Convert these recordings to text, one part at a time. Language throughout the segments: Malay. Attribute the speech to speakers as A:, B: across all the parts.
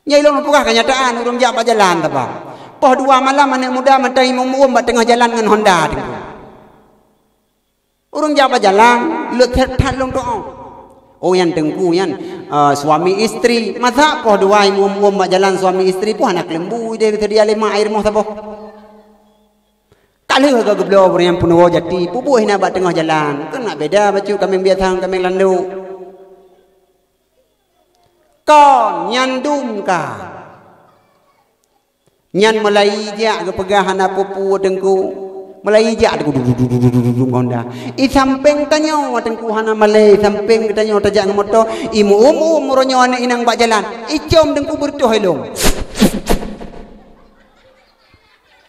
A: Nyai long pukah kenyataan urang jak berjalan apa. Poh 2 malam anak muda matai mumuum bat tengah jalan dengan Honda tengku. Urang jak berjalan lut that long doa. Oh yang tengku yan suami istri masa poh 2 mumuum bat jalan suami istri poh anak lembu dia kata dia lima air moh tapoh. Kalau ke geblo yang punuh jati pubuh hina bat tengah jalan. Kan nak beda baju kami biatang kami landu. Kon nyandum ka nyan melai jak ke pegahan apa pu tengku melai jak tengku Honda I samping tanyo tengku hana malai samping tanyo tajak motor imu ronyo anak inang bak jalan icom tengku bertuh helong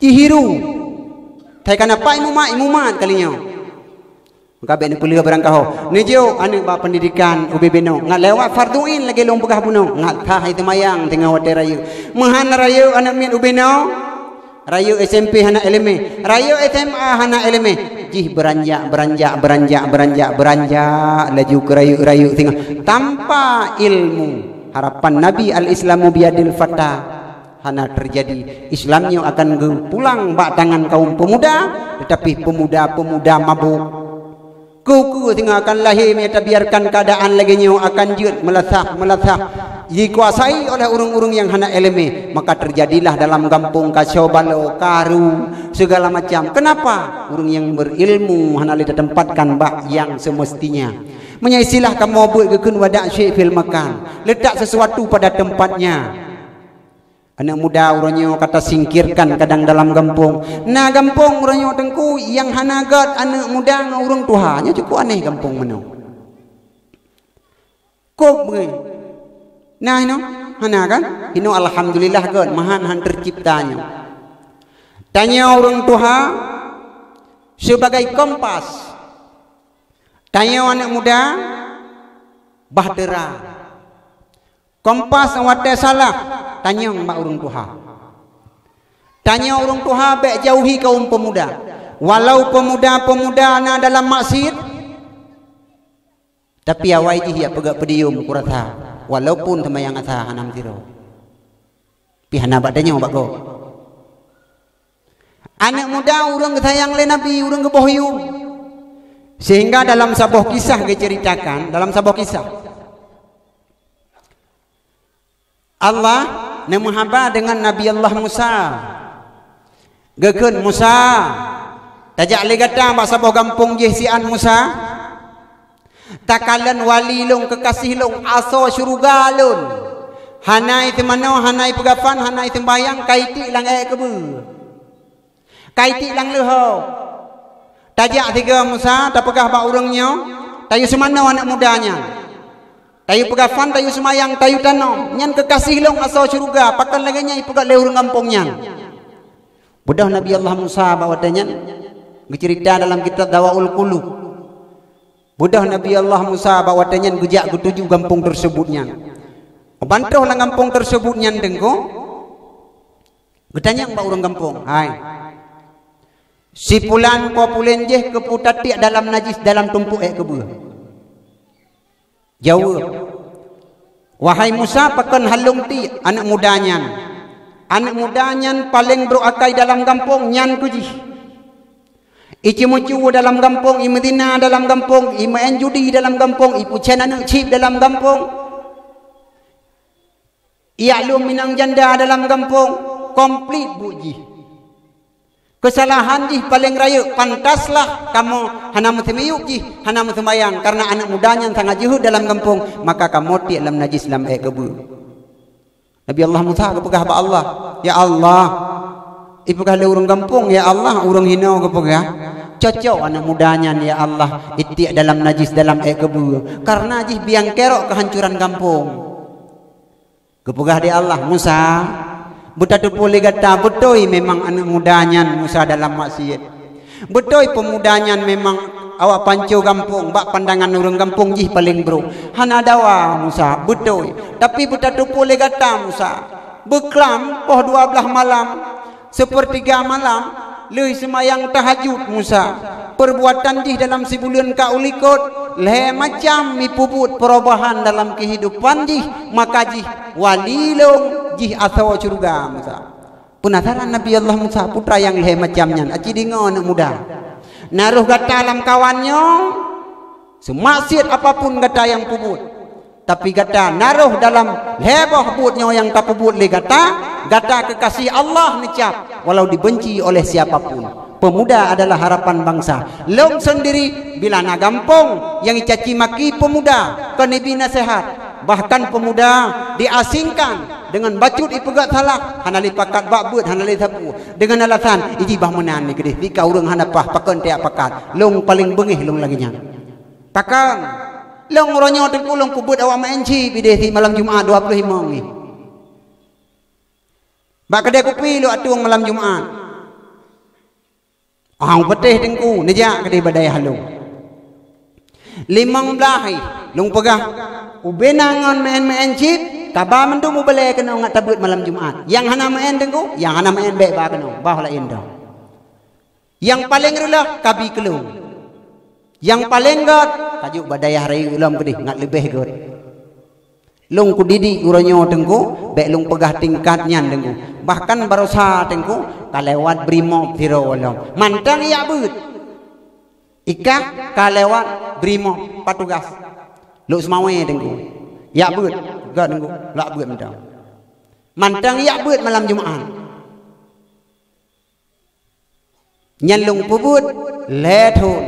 A: ihiru tai kana pa imu mat kalinya Kabeh ni kuliah berangkau. Nejo ane ba pendidikan UBB no. Ngat lewat farduin lagi long pegah puno. Ngat tah itu mayang tengah wate rayu. Mahan rayu anak min UB no. Rayu SMP hana eleme. Rayu SMA hana eleme. Jih beranjak laju ke rayu tengah tanpa ilmu. Harapan Nabi al-Islamu biadil fata. Hana terjadi Islamnya akan pulang bak tangan kaum pemuda tetapi pemuda mabuk. Kuku tinggalkan lahir mereka biarkan keadaan lagi nyo akan jut melasah dikuasai oleh urung-urung yang hana eleme maka terjadilah dalam kampung kacau balau karu segala macam. Kenapa? Urung yang berilmu hana lida tempatkan bak yang semestinya. Menyaisilah kamu buat kekun wadak syekh fil makan. Letak sesuatu pada tempatnya. Anak muda uranyo kata singkirkan kadang dalam kampung. Nah kampung uranyo tengku yang hanagat anak muda ngurung tuhanya cukup aneh kampung meno. Kok begini? Nah ino hana kan? Ino alhamdulillah kan mahan terciptanya. Tanya urang tuha sebagai kompas. Tanya anak muda bahtera. Kompas awate salah. Tanya mbak urung tuha. Tanya urung tuha baik jauhi kaum pemuda. Walau pemuda na dalam maksiat tapi awai jih ya pegak pedium kurata. Walaupun sama yang asa hanam tiro. Pihana badanya mbak go. Anak muda urung sayang le Nabi urung kebohyum. Sehingga dalam sebuah kisah diceritakan dalam sebuah kisah Allah nemahaba dengan Nabi Allah Musa. Gekun Musa. Tajak legata bak sabah kampung jihsian Musa. Takalan wali long kekasih long aso syurga lun. Hanai temano hanai pegafan hanai tembayang kaiti lang kebe. Kaiti lang leho. Tajak tiga Musa tapegah bak urangnya. Tayu semana anak mudanya. Tayu pegafan, tayu semayang, tayu tanam. Nyan kekasih long asal syurga. Pakan lagi nyai pegat lehur kampungnya. Budah Nabi Allah Musa bawa tanya. Cerita dalam kitab Dawaul Qulub. Budah Nabi Allah Musa bawa tanya. Gejak ketujuh kampung tersebutnya. Bantuh lah kampung tersebutnya dengko. Getanya mbak orang kampung. Hai. Si pulan populen je keputati dalam najis dalam tumpuk kebuah. Jauh. Wahai Musa pakan halung ti anak mudanya. Anak mudanya paling beruakai dalam kampung nyan kuji. Ici mucu dalam kampung, i Medina dalam kampung, i main judi dalam kampung, i pucan anak cip dalam kampung. I aklum minang janda dalam kampung, komplit buji. Kesalahan jih paling raya pantaslah kamu hana mutemiyuk jih hana mutemayang karena anak mudanya sangat juhud dalam kampung maka kamu ti dalam najis dalam kebu. Nabi Allah Musa kepegah ba Allah ya Allah ipegah le urang kampung ya Allah urang hina kepegah cocok anak mudanya ya Allah iti dalam najis dalam kebu karena jih biang kerok kehancuran kampung. Kepegah di Allah Musa buta tu boleh kata betul memang anak mudanya Musa dalam maksiat. Betul pemudanya memang awak pancu kampung, bak pandangan orang kampung jih paling bro. Hana dawa Musa, betul. Tapi buta tu boleh kata Musa. Beklam poh 12 malam, sepertiga malam, leuy semayang tahajud Musa. Perbuatan jih dalam sebulan kaulikot, le macam mipubut perubahan dalam kehidupan jih, maka jih walilong jih atau curga Musa. Penasaran Nabi Allah Musa putra yang leh macamnya. Aci dengar anak muda. Naruh gata dalam kawannya. Semaksiat apapun gata yang pubut. Tapi gata naruh dalam lebah butnya yang tak pubut le gata kekasih Allah nicap walau dibenci oleh siapapun. Pemuda adalah harapan bangsa. Long sendiri bila na gampong yang dicaci maki pemuda kena nasihat. Bahkan pemuda diasingkan dengan bacut ipegat salah hanali pakat bakbut hanali sapu dengan alasan iji bah menan ni gede dika urang hanapah pakan tiap pakat long paling bengih long lagi nya pakan long ronyo tengku long pubut awak menci bideh di malam Jumaat 25 ni bak kedai kopi lu atung malam Jumaat ang petih tengku nejak kedai badai halu 15 long pegah ubenangan main cip kaba mendu mu bele kena ngat tabut malam Jumaat yang hana main tengku yang hana main baik ba kena bah la indah yang paling rela kabi kelung yang paling gat tajuk badai hari ulam gede ngat lebih gat lung ku didik uranyo tengku baik lung pegah tingkatnya tengku bahkan barosa tengku kalewat brimob tiro ulam mantang ya but ikak kalewat brimob patugas lu semawe tengku ya but gak tengku lak but mantang ya but malam Jumaat nyalung pubut letun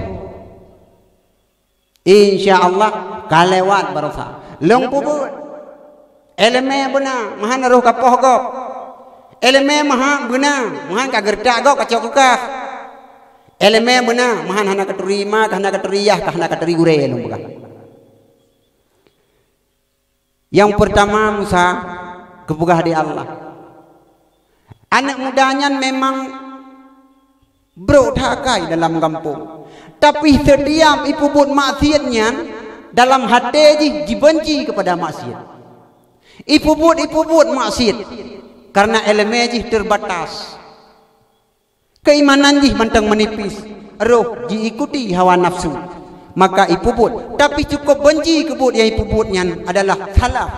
A: insyaallah kalewat barosa lung pubut eleme benar mahan naruh kapoh gok eleme maha benar mahan kagerdak gok kacok kah eleme benar mahan hana keterima hana keteriyah hana keteri ure lung bukan. Yang pertama Musa kepugah di Allah. Anak mudanya memang berotakai dalam kampung. Tapi setiap ipubut maksiatnya dalam hati dibenci kepada maksiat. Ipubut maksiat karena elemen terbatas. Keimanan mantang menipis. Roh diikuti hawa nafsu. Maka ipubut tapi cukup benci kebut yang ipubutnya adalah salah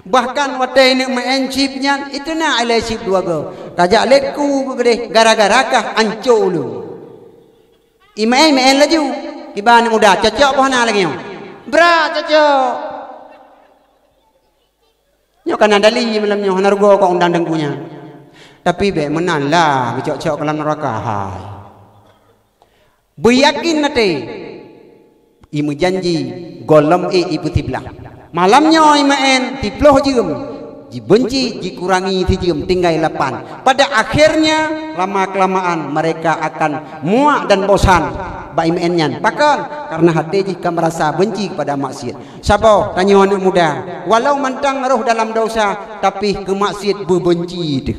A: bahkan watai ni mencipnya itu na alaisip dua go kajak letku gede gara-gara kah anco lu imain laju iban muda cocok pohana lagi bra cocok nyo kan dali malam nyo hanargo ko undang dengkunya tapi be menan lah cocok kelam neraka hai beryakin nate imu janji golem ibu tiblah malamnya imaen tiploh jigem dibenci dikurangi tijem tinggal 8 pada akhirnya lama kelamaan mereka akan muak dan bosan ba imaennya bahkan karena hati jika merasa benci kepada maksiat sabar tanya anak muda walau mantang roh dalam dosa tapi ke maksiat berbenci itu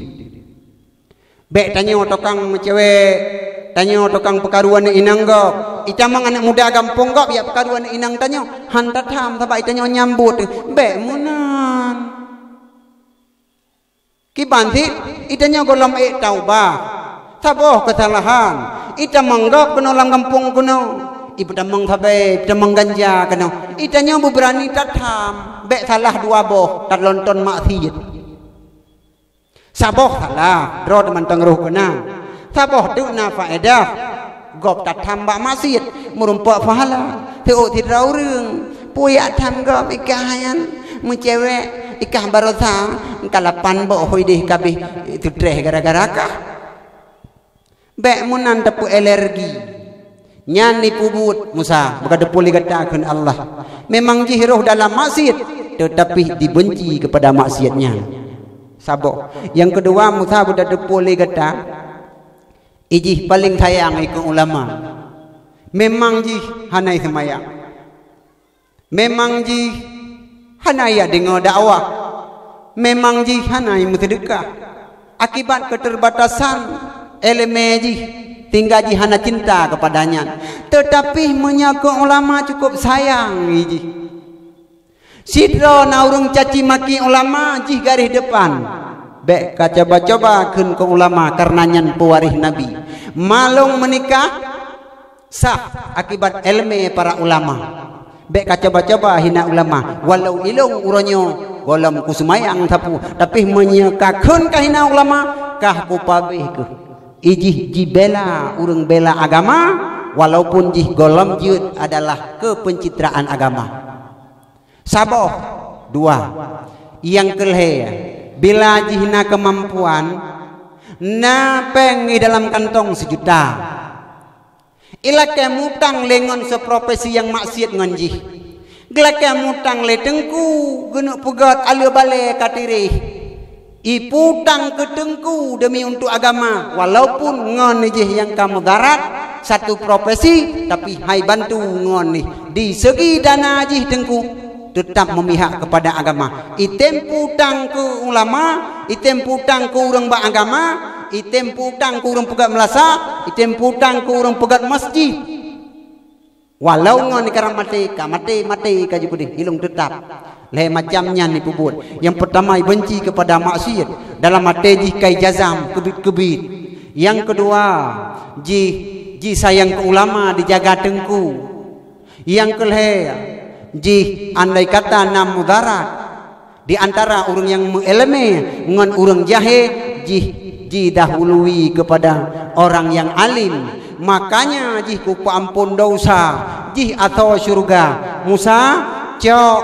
A: baik tanya tukang cewek tanya tukang pekaruan inang gok ita mang anak muda gampung gok ya pekaruan inang tanya hantar tham sabak itanya nyambut be munan kibanti itanya golom taubah taboh kesalahan ita manggok kena lang kampung kena ibu tamang sabe tamang ganja kena itanya berani tatham be salah dua boh tat lonton maksiat saboh salah dro mantang roh kena saboh tu na faedah gop tak tambah maksiat merumpak pahala teu tidrau reung puyak tham gop ikahan mencewek ikah barosa kalapan bo hoideh kabeh tudreh gara-gara kah bek munan tepu alergi nyani pubut Musa bukan depuli katakan Allah memang jiroh dalam maksiat tetapi dibenci kepada maksiatnya saboh yang kedua Musa budak depuli kata ijih paling sayang ikut ulama memang jih hanai semayang memang jih hanai dengar dakwah memang jih hanai bersedekah akibat keterbatasan elemen jih tinggal jih hana cinta kepadanya tetapi menyaga ulama cukup sayang ijih sidro naurung caci maki ulama jih garis depan bek coba-coba kun ke ulama karena nyan pewaris Nabi malung menikah sah akibat ilmu para ulama bek coba-coba hina ulama walau ilung uronyo golam ku semayang tapu tapi menyekakeun kahina ulama kah ku pabeh ke ijih jibela urang bela agama walaupun jih golam jeut adalah kepencitraan agama. Saboh dua yang kelhe bila jihna kemampuan napeng di dalam kantong 1 juta ilake mutang lengon seprofesi yang maksiat nganjih gelake mutang le tengku genuk pegat alu bale katirih iputang ke tengku demi untuk agama walaupun ngon jih yang kamu darat satu profesi tapi hai bantu ngon nih di segi dana jih tengku tetap memihak kepada agama. Item putang ke ulama, item putang ke orang beragama, item putang ke orang pegat melasa, item putang ke orang pegat masjid. Walau ngon karang mati ka jupudi hilung tetap. Le macamnya ni puput. Yang pertama benci kepada maksiat dalam mati ji kai jazam kebit-kebit. Yang kedua ji sayang ke ulama dijaga tengku. Yang kelhe ji andai kata nam mudarat di antara orang yang mengeleme ngan orang jahe ji dahului kepada orang yang alim makanya ji ku ampun dosa ji atau surga Musa cok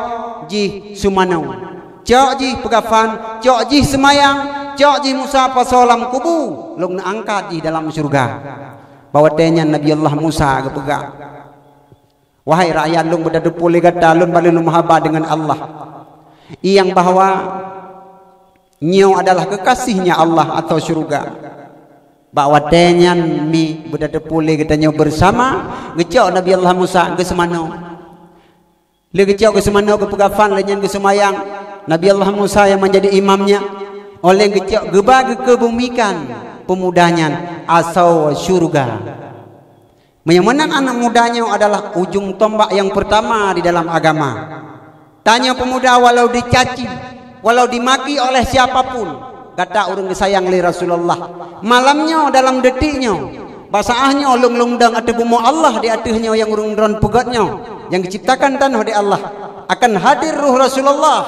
A: ji sumanau cok ji pegafan cok ji semayang cok ji Musa pasolam kubu long na angkat di dalam surga bawa tenya Nabi Allah Musa kepegak. Wahai rakyat lung berdadu pulih kata lun balik lu mahaba dengan Allah yang bahwa nyo adalah kekasihnya Allah atau syurga bahwa tenyan mi berdadu pulih kata nyo bersama ngecok Nabi Allah Musa ke semano le ngecok ke semano ke pegafan lenyan ke semayang Nabi Allah Musa yang menjadi imamnya oleh ngecok gebag kebumikan pemudanya asal syurga. Menyamanan anak mudanya adalah ujung tombak yang pertama di dalam agama. Tanya pemuda walau dicaci, walau dimaki oleh siapapun, kata orang disayang li Rasulullah. Malamnya dalam detiknya, basaahnya lung-lungdang atu bumu Allah di atuhnya yang urung dron pegatnya, yang diciptakan tanah di Allah akan hadir ruh Rasulullah.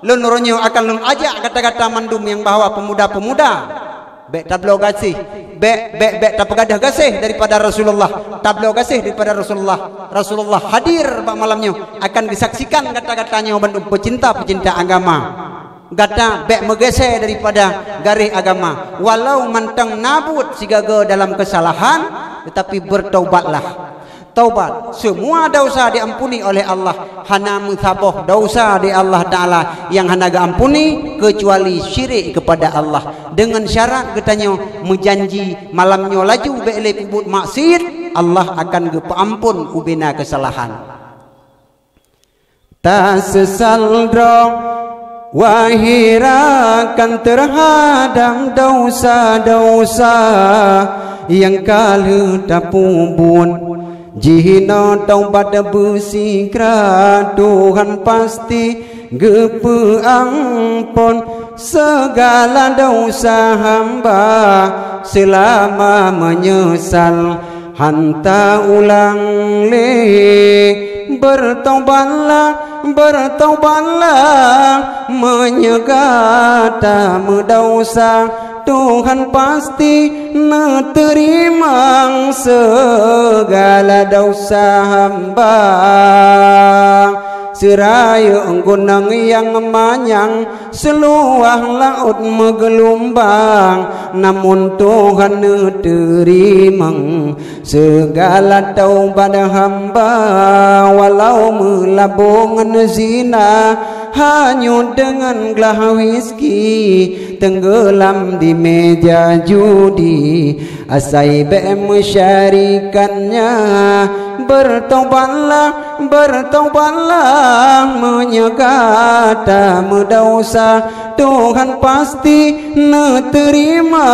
A: Lun ronyo akan lun ajak kata-kata mandum yang bahawa pemuda-pemuda bek tablo gasih bek tapegadah gasih daripada Rasulullah tablo gasih daripada Rasulullah hadir pada malamnya akan disaksikan kata-katanya bandung pecinta agama kata bek megese daripada garis agama walau mantang nabut sigaga dalam kesalahan tetapi bertaubatlah. Taubat semua dosa diampuni oleh Allah hana muthaboh dosa di Allah Ta'ala yang hana ampuni kecuali syirik kepada Allah dengan syarat katanya menjanji malamnya laju be'le pubut maksiat Allah akan gepampun ubina kesalahan tak sesal drong wahirakan terhadap dosa-dosa yang kalu tapubun jihina taubat besikra Tuhan pasti gepeampun segala dosa hamba selama menyesal hanta ulang le bertaubatlah menyegata mendosa Tuhan pasti menerima segala dosa hamba seraya gunung yang manyang seluah laut menggelombang namun Tuhan menerima segala taubat hamba walau melabungan zina hanya dengan gelas whisky tenggelam di meja judi asai mesyarikannya bertaubatlah menyegata mendosa Tuhan pasti menerima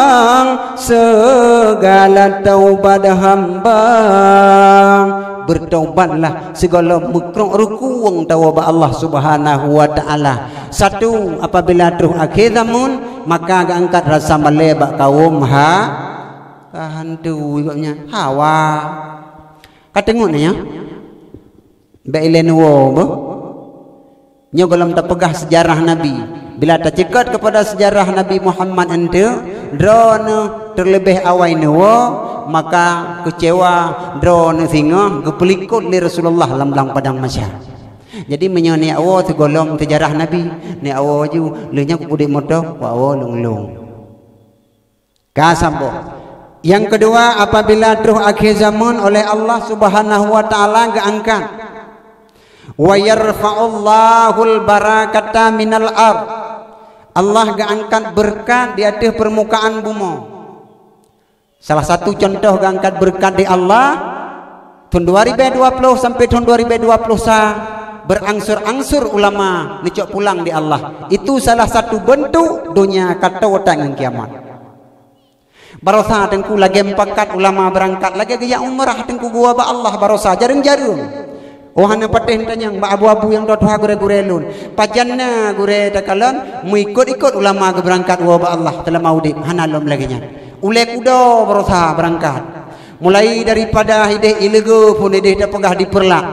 A: segala taubat hamba bertaubatlah segala mukrok rukuang tawabah Allah Subhanahu wa taala. Satu, apabila terus akhir zaman maka angkat rasa malebak kaum hantu ikutnya hawa. Katengok ya. Bailen wo Nyo galam tak pegah sejarah Nabi. Bila tak cekat kepada sejarah Nabi Muhammad ente, drone terlebih awai newo, maka kecewa drone singa gepelikut li Rasulullah dalam padang masyar. Jadi menyoni awo tegolong sejarah Nabi, ni awo ju leunya ku pudik moto, awo lunglung. Kasambo. Yang kedua, apabila terus akhir zaman oleh Allah Subhanahu wa taala geangkat wa yarfa'ullahul barakata minal ard. Allah geangkat berkat di atas permukaan bumi. Salah satu contoh geangkat berkat di Allah tahun 2020 sampai tahun 2020 berangsur-angsur ulama nicok pulang di Allah. Itu salah satu bentuk dunia kata otak yang kiamat. Barosa tengku lagi empat ulama berangkat lagi gaya umrah tengku gua ba Allah barosa jarang-jarang. Oh hana patih tanya mbak abu-abu yang dot gure-gure lun. Pajanna gure takalan mu ikut ulama ke berangkat wa ba Allah telah maudit hana lom lagi nya. Ulek udo berusaha berangkat. Mulai daripada hideh ilego pun hideh dah pegah diperlak.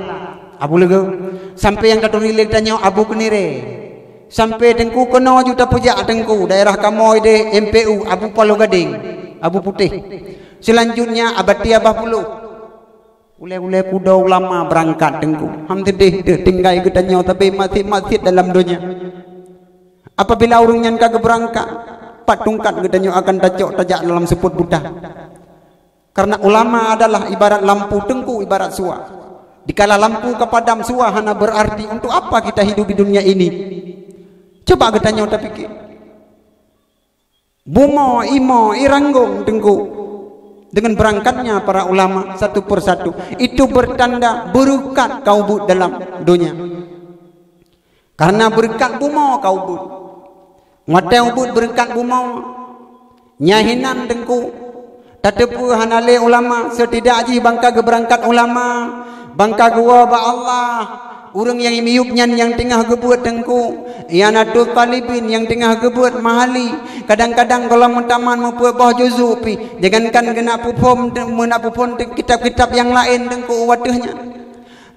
A: Abu lego sampai yang kata nilik tanya abu kenire. Sampai tengku kena juta pejak tengku daerah kamu hideh MPU abu Palu Gading, abu putih. Selanjutnya abadi abah puluh. Ule-ule kuda ulama berangkat tengku. Hamdidih tinggal ketanya tapi masih dalam dunia. Apabila orang yang kagak berangkat, patungkat ketanya akan tajak dalam seput buta. Karena ulama adalah ibarat lampu tengku, ibarat suah. Dikala lampu kepadam suah hana berarti untuk apa kita hidup di dunia ini. Coba ketanya tapi pikir. Bumo, imo, iranggung tengku. Dengan berangkatnya para ulama satu persatu itu bertanda berkat kau but dalam dunia. Karena berkat bumo kau but. Ngatau but berkat bumo nyahinan tengku. Tatepu hanale ulama setidak aji bangka berangkat ulama bangka gua ba Allah. Orang yang miupnya yang tengah gebuat tengku, Yanatul Talibin yang tengah gebuat mahali. Kadang-kadang kalau mentaman membuat bah juzu pi, jangankan kena pupom kitab-kitab yang lain tengku wadahnya.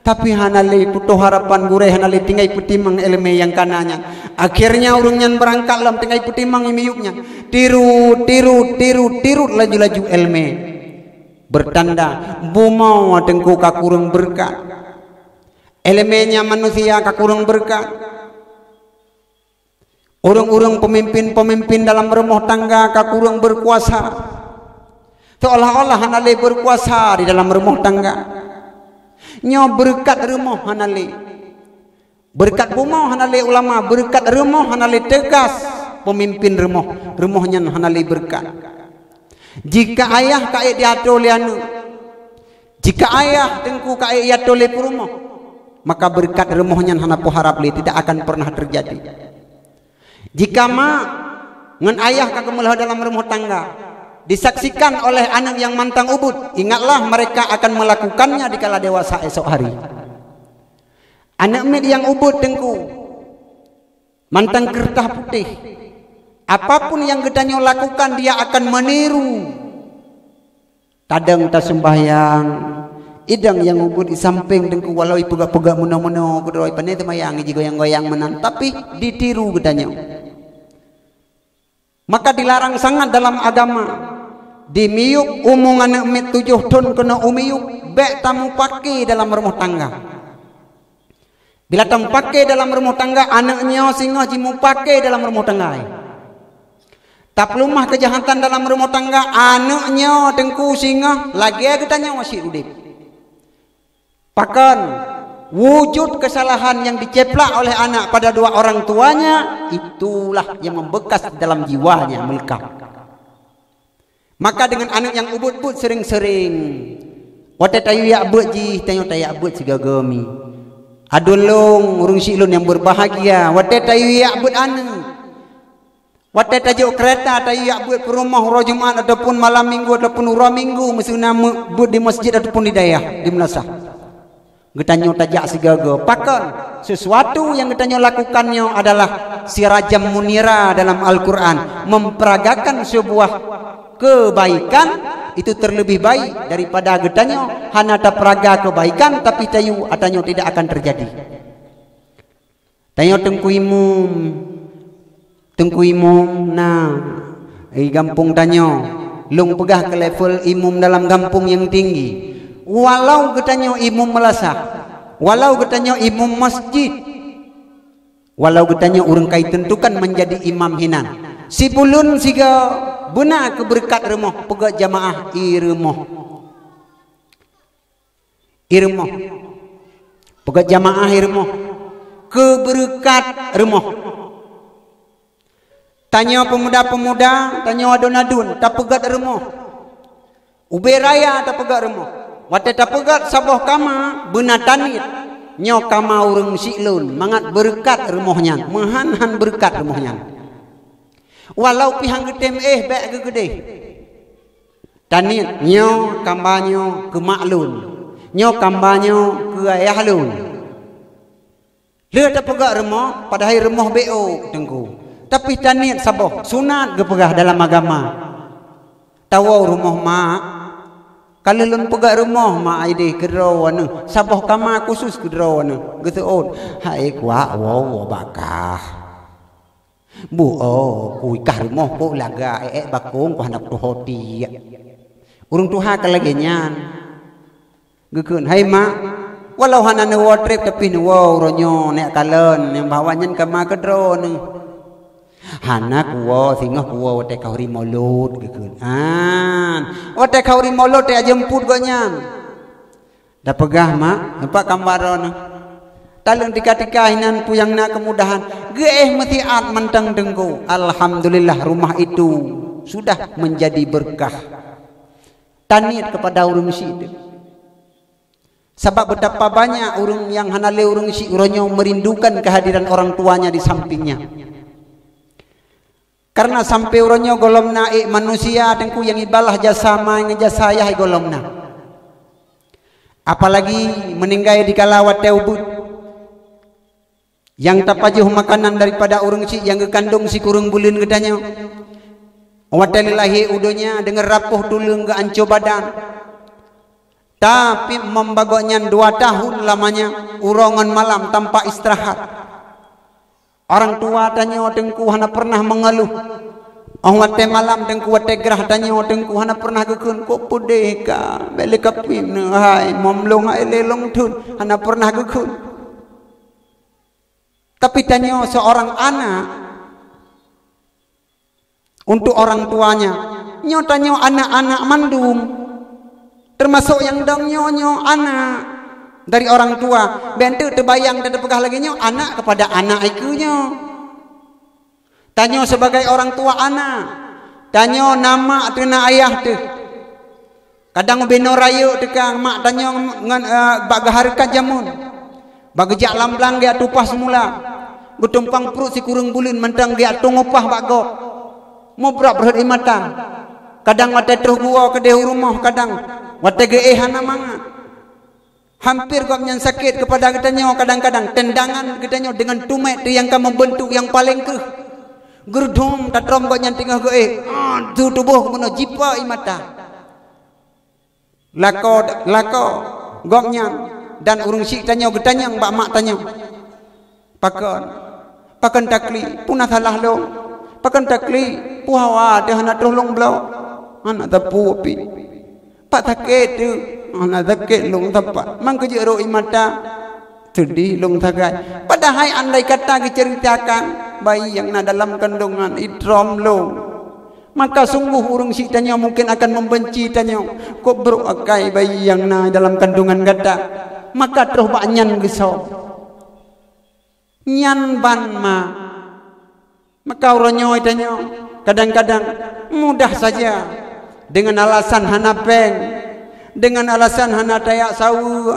A: Tapi hanali putus harapan gure hanali tinggai putimang ilmu yang kananya. Akhirnya orang yang berangkat dalam tinggai putimang miupnya. Tiru laju-laju ilmu. Bertanda bumau tengku kakurung berkat. Elemennya manusia kakurung berkat. Orang-orang pemimpin dalam rumah tangga kakurung berkuasa. Seolah-olah hanale berkuasa di dalam rumah tangga. Nyo berkat rumah hanale. Berkat rumah hanale ulama, berkat rumah hanale tegas pemimpin rumah. Rumahnya hanale berkat. Jika ayah kae diatur lianu. Jika ayah tengku kae diatur li rumah. Maka berkat rumahnya hana poharap li tidak akan pernah terjadi. Jika mak ngan ayah kagak melah dalam rumah tangga disaksikan oleh anak yang mantang ubud, ingatlah mereka akan melakukannya dikala dewasa esok hari. Anak med yang ubud tengku mantang kertas putih, apapun yang gedanya lakukan dia akan meniru. Kadang tak sembahyang idang yang ubud di samping tengku walau pegak-pegak muno-muno kedoi pandai temayang iji goyang-goyang menan tapi ditiru gedanya. Maka dilarang sangat dalam agama. Dimiuk umum anak mit 7 ton kena umiuk bek tamu pakai dalam rumah tangga. Bila tamu pakai dalam rumah tangga anaknya singa jimu pakai dalam rumah tangga. Tak lumah kejahatan dalam rumah tangga anaknya tengku singa lagi gedanya masih udip. Bahkan wujud kesalahan yang diceplak oleh anak pada dua orang tuanya itulah yang membekas dalam jiwanya melekat. Maka dengan anak yang ubud-ubud sering-sering wate tayu ya abut ji tayu tayak abut sigagami adulung urung silun yang berbahagia wate tayu ya abut anu wate tajuk kereta tayu ya abut ke rumah hari Jumat ataupun malam minggu ataupun hari minggu mesuna bud di masjid ataupun di dayah di melasah. Getanyo tajak sigaga. Pakan sesuatu yang getanyo lakukannya adalah sirajam munira dalam Al-Quran, memperagakan sebuah kebaikan itu terlebih baik daripada getanyo hana ta peraga kebaikan tapi tayu atanyo tidak akan terjadi. Tanya tengku imum nah gampung tanya lung pegah ke level imum dalam kampung yang tinggi. Walau katanya imum melasah, walau katanya imum masjid, walau katanya urang kai tentukan menjadi imam hinan. Si bulun siga benar keberkat remoh pegak jamaah irmoh. Pegak jamaah irmoh keberkat remoh. Tanya pemuda-pemuda, tanya adun-adun, tak pegat remoh. Ube raya tak pegat remoh. Wate tak pegat saboh kama benatanit. Nyo kama urang siklun, mangat berkat remohnya, mahan berkat remohnya. Walau pihang getem bek ke gede. Tanit nyo kambanyo ke maklun. Nyo kambanyo ke ayahlun. Le tak pegat remoh, padahal remoh beo tengku. Tapi tanit saboh sunat gepegah dalam agama. Tahu rumah mak kalau lun pegah rumah mak ide kedrawana saboh kama khusus kedrawana geteon hai kuak wo bakah bu kui kah rumah ko laga bakung ko hendak tu hoti urung tuha kalagenyan gekeun hai mak walau hanane wo trip tapi wo ronyo nek kalen yang bawanyan kama kedrawana hana kuwo singoh kuwo wate kauri molot gekeun wate kauri molot teh jemput gonyan da pegah mak empat kambarona talung tika-tika hinan puyangna kemudahan geeh metiat mentang dengku alhamdulillah rumah itu sudah menjadi berkah tanit kepada urang si itu sebab betapa banyak urang yang hanale urang si uronyo merindukan kehadiran orang tuanya di sampingnya. Karena sampai uronyo golom naik manusia tengku yang ibalah jasa main jasa yah golomna. Apalagi meninggal di kala wate ubud. Yang tapajuh makanan daripada urang si yang gekandung si kurung bulun gedanya. Wate lillahi udonya dengar rapuh tulung ke anco badan. Tapi membagoknya 2 tahun lamanya urongan malam tanpa istirahat. Orang tua tanya tengku hana pernah mengeluh. Wate malam tengku wate gerah tanya tengku hana pernah gekun kok pudeh ka bele kapin hai momlong hai lelong tun hana pernah gekun. Tapi tanya seorang anak untuk orang tuanya, nyo tanya anak-anak mandung termasuk yang dong nyo anak dari orang tua bentuk terbayang dan terpegah lagi nyo anak kepada anak ikunya tanyo sebagai orang tua anak tanyo nama tena ayah tu kadang beno rayu tekang mak tanyo bagaharkan jamun bagejak lamblang dia tupah semula gutumpang perut si kurung bulin mentang dia tungupah bago mau berat imatan kadang wate terus gua ke dehu rumah kadang wate geehana mangat hampir kau menyan sakit kepada katanya kadang-kadang tendangan katanya dengan tumet yang kamu bentuk yang paling ke gerdum tatrom kau nyan tinggal ke tu tubuh kemudian jipa imata lako goknya dan urung si tanya katanya mbak mak tanya pakan takli punah salah lo pakan takli puhawa dia nak tolong belau anak tapu api pak takit tu anak takit long tempat mang kejero imata sedih long tagai padahal andai kata diceritakan bayi yang nak dalam kandungan idrom lo maka sungguh urang si tanya mungkin akan membenci tanya kok berokai bayi yang nak dalam kandungan kata maka terus banyan gesau nyan ban maka uronyo tanya kadang-kadang mudah saja dengan alasan hana peng dengan alasan hana tayak sawu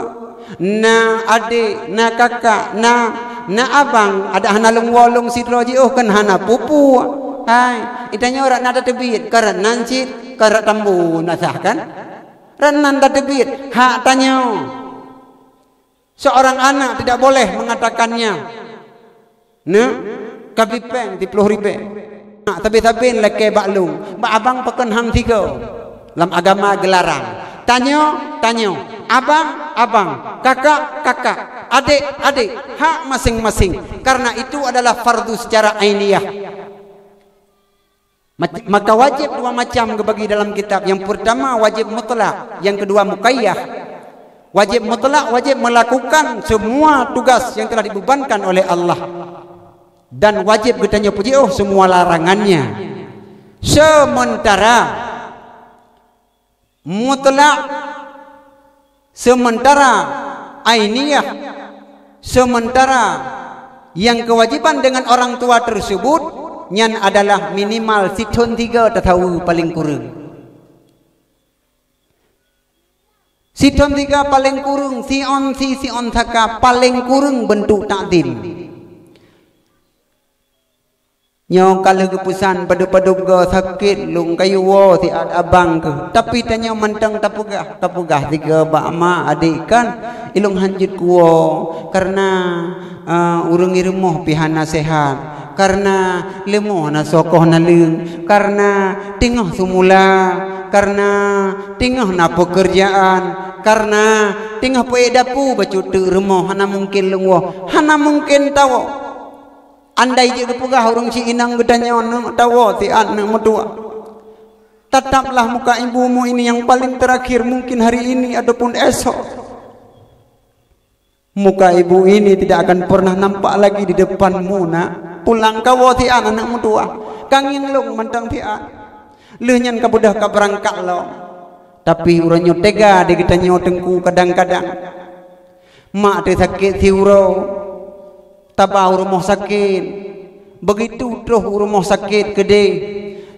A: na adik na kakak na abang ada hana lung sidroji kan hana pupu hai itanya orang nada tebit karan nancit karat tambu nasah kan renan nada tebit hak tanya seorang anak tidak boleh mengatakannya ne kabipeng di 10.000 tapi leke baklung ba abang peken hang 3 dalam agama gelaran tanya abang kakak adik-adik, hak masing-masing. Karena itu adalah fardu secara ainiyah. Maka wajib dua macam bagi dalam kitab. Yang pertama wajib mutlak, yang kedua muqayyad. Wajib mutlak, wajib melakukan semua tugas yang telah dibebankan oleh Allah. Dan wajib katanya puji semua larangannya. Sementara mutlak, sementara ainiyah, sementara yang kewajiban dengan orang tua tersebut nyan adalah minimal situn 3 tahu paling kurang. Situn 3 paling kurang, si on thaka paling kurang bentuk takdim. Nyo kalau kepusan pada ga sakit lung kayu wo ti abang ke. Tapi tanya mentang tapugah tiga bama adik kan ilung hanjut kuo karena urang irmoh pihana sehat. Karena lemoh na sokoh na leung, karena tingah semula, karena tingah na pekerjaan, karena tingah poe dapu bacu tu remoh hana mungkin lengwo, hana mungkin tawo. Andai je kepugah urang si inang gedanya tawo ti anak mertua. Tetaplah muka ibumu ini yang paling terakhir mungkin hari ini ataupun esok. Muka ibu ini tidak akan pernah nampak lagi di depanmu nak. Pulang kau ti anak mertua. Kangin long mentang ti an. Leunyan ka budah ka berangkat lo. Tapi urangnya tega di gedanya tengku kadang-kadang. Mak te sakit si urang. Tabau rumah sakit. Begitu terus rumah sakit gede.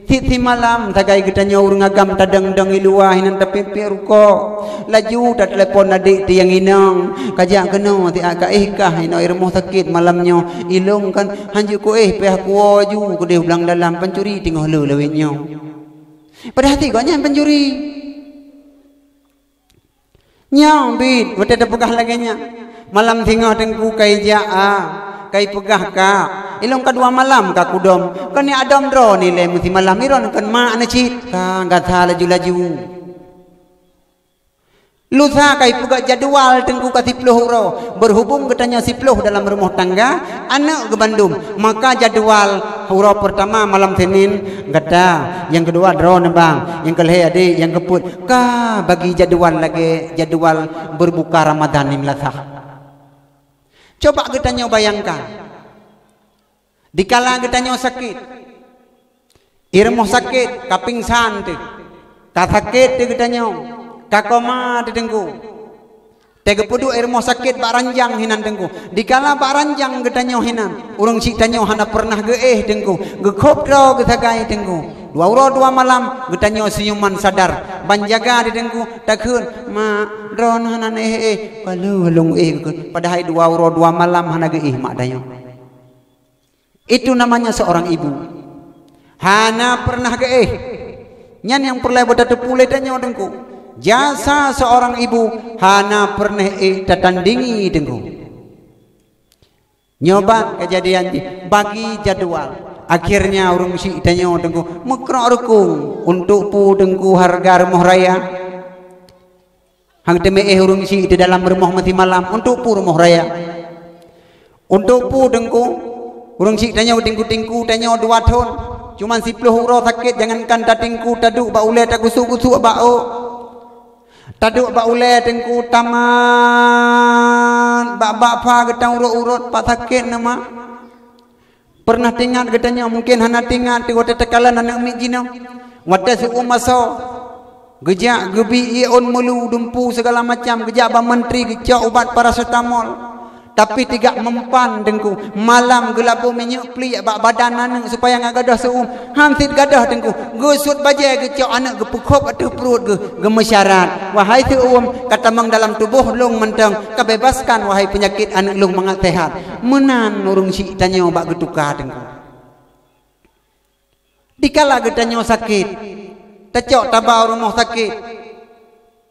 A: Titi malam tagai getanya urang agam tadang-dang iluah hinan tapi ruko. Laju tak telepon adik ti yang inang. Kajak kena ti agak kah ino rumah sakit malamnya. Ilung kan hanju ko pihak ko ju gede ulang dalam pencuri tinggal le lewetnya. Pada hati kau nyam pencuri. Nyam bid wate pegah lagi nya. Malam tinggal tengku kai kai pegah ka ilong kedua malam ka kudom kan ni adam dro ni le muti malam iron kan ma na cit ka gatha laju lusa kai pegah jadwal tengku ka 10 ro berhubung katanya 10 dalam rumah tangga anak ke Bandung maka jadwal huro pertama malam Senin gata yang kedua dro na bang yang kelih adik yang keput ka bagi jadwal lagi jadwal berbuka Ramadan ni lasah. Coba kita nyo bayangkan. Dikala kita nyo sakit. Irmoh sakit, kapingsan tu. Ka sakit tu kita nyo. Ka koma tu tengku. Tega pudu irmoh sakit bak ranjang hinan tengku. Dikala bak ranjang kita nyo hinan. Urang cik tanyo hana pernah geeh tengku. Gekop dro kita gai tengku. 2 malam kita nyo senyuman sadar. Banjaga di tengku takun ma dron hana kalau halung padahal 2 malam hana geeh mak dayo. Itu namanya seorang ibu. Hana pernah geeh. Nyan yang perlu boda tepule tanyo tengku. Jasa seorang ibu hana pernah tatandingi tengku. Nyoba kejadian bagi jadwal. Akhirnya urung si tanyo tengku mekro rukung untuk pu tengku harga rumah raya. Hang teme urung si di dalam rumah mati malam untuk pu rumah raya. Untuk pu tengku urung si tanyo tingku tanyo 2 tahun. Cuman 10 euro sakit jangankan tatingku taduk ba ule tak gusuk-gusuk bau. Taduk ba ule tengku taman ba pa getang urut-urut pak sakit nama. Pernah tinggal katanya mungkin hana tinggal ti wata tekalan anak mijino. Wata su umaso. Gejak gebi ion melu dumpu segala macam gejak ba menteri gejak ubat paracetamol. Tapi tidak mempan dengku malam gelabu menyuk pli bak badan anak supaya ngagadah seum hamsit gadah dengku gusut bajai gecok anak gepukop atuh perut ge mesyarat wahai seum kata mang dalam tubuh lung menteng kebebaskan wahai penyakit anak lung mangat sehat menan urung si tanya bak getuka dengku dikala getanyo sakit tecok tabau rumah sakit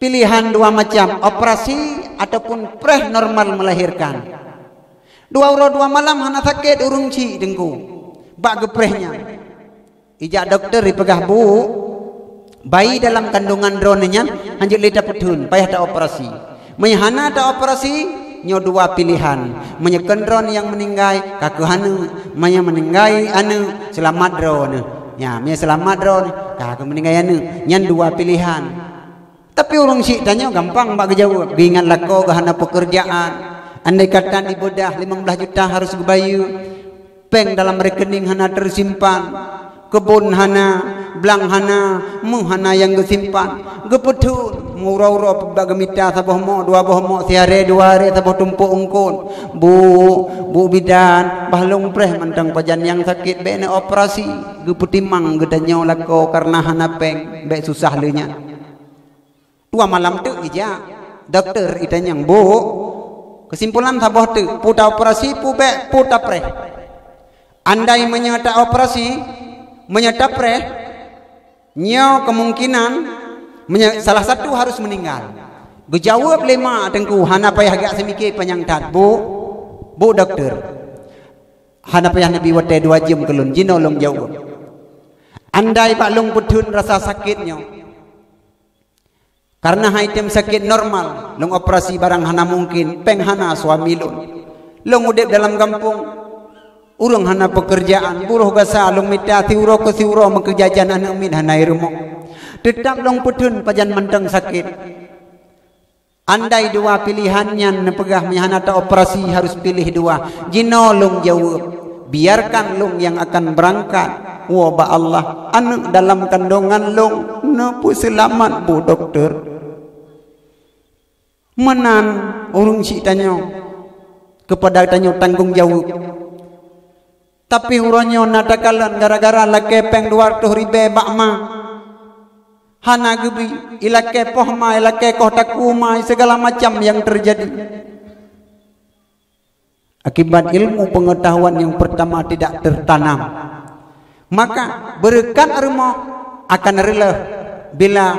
A: pilihan 2 macam operasi ataupun preh normal melahirkan 2 malam hana sakit urung ci dengku bak geprehnya ijak dokter dipegah bu bayi dalam kandungan dronenya hanjut lita petun payah tak operasi mayhana tak operasi nyo dua pilihan. Menyekendron yang meninggai kakehana, maya meninggai anu selamat drone. Ya, maya selamat drone, kakeh meninggai anu. Nyan dua pilihan. Tapi orang syik tanya gampang bak jawab. Ingat lako gahana pekerjaan. Andai kata di bedah 15 juta harus gebayu. Peng dalam rekening hana tersimpan. Kebun hana, belang hana, muhana yang gesimpan. Gepetun, murau-urau bagamita saboh mo, dua boh mo, siare dua hari saboh tumpuk ungkun. Bu bidan, bahlung preh mentang pajan yang sakit, bene operasi. Gepetimang gedanyo lako karena hana peng, be susah lenya. Dua malam tu ija, dokter itanyang bu, kesimpulan saboh tu, puta operasi pu puta preh. Andai menyata operasi menyetap nyo kemungkinan salah satu harus meninggal. Gejawab lima tengku hana payah agak semikir penyangtat bu dokter hana payah nabi wate 2 jam kelun jino long jawab. Andai pak long putun rasa sakitnya karena item sakit normal long operasi barang hana mungkin peng hana suami long udep dalam kampung. Urang hana pekerjaan, buruh gasa long mita tiuro ke siuro mengkerjajan anak min hana irmo. Tetap long putun pajan menteng sakit. Andai dua pilihannya nepegah mihana ta operasi harus pilih dua. Jino long jawab, biarkan long yang akan berangkat. Wabah Allah, anak dalam kandungan long napu selamat bu dokter. Menan urung si tanya kepada tanya tanggung jawab. Tapi uronyo natakalan gara-gara lake peng 200 ribe bakma hana gebi ilake pohma ilake koh takuma segala macam yang terjadi akibat ilmu pengetahuan yang pertama tidak tertanam. Maka berkat remo akan rela bila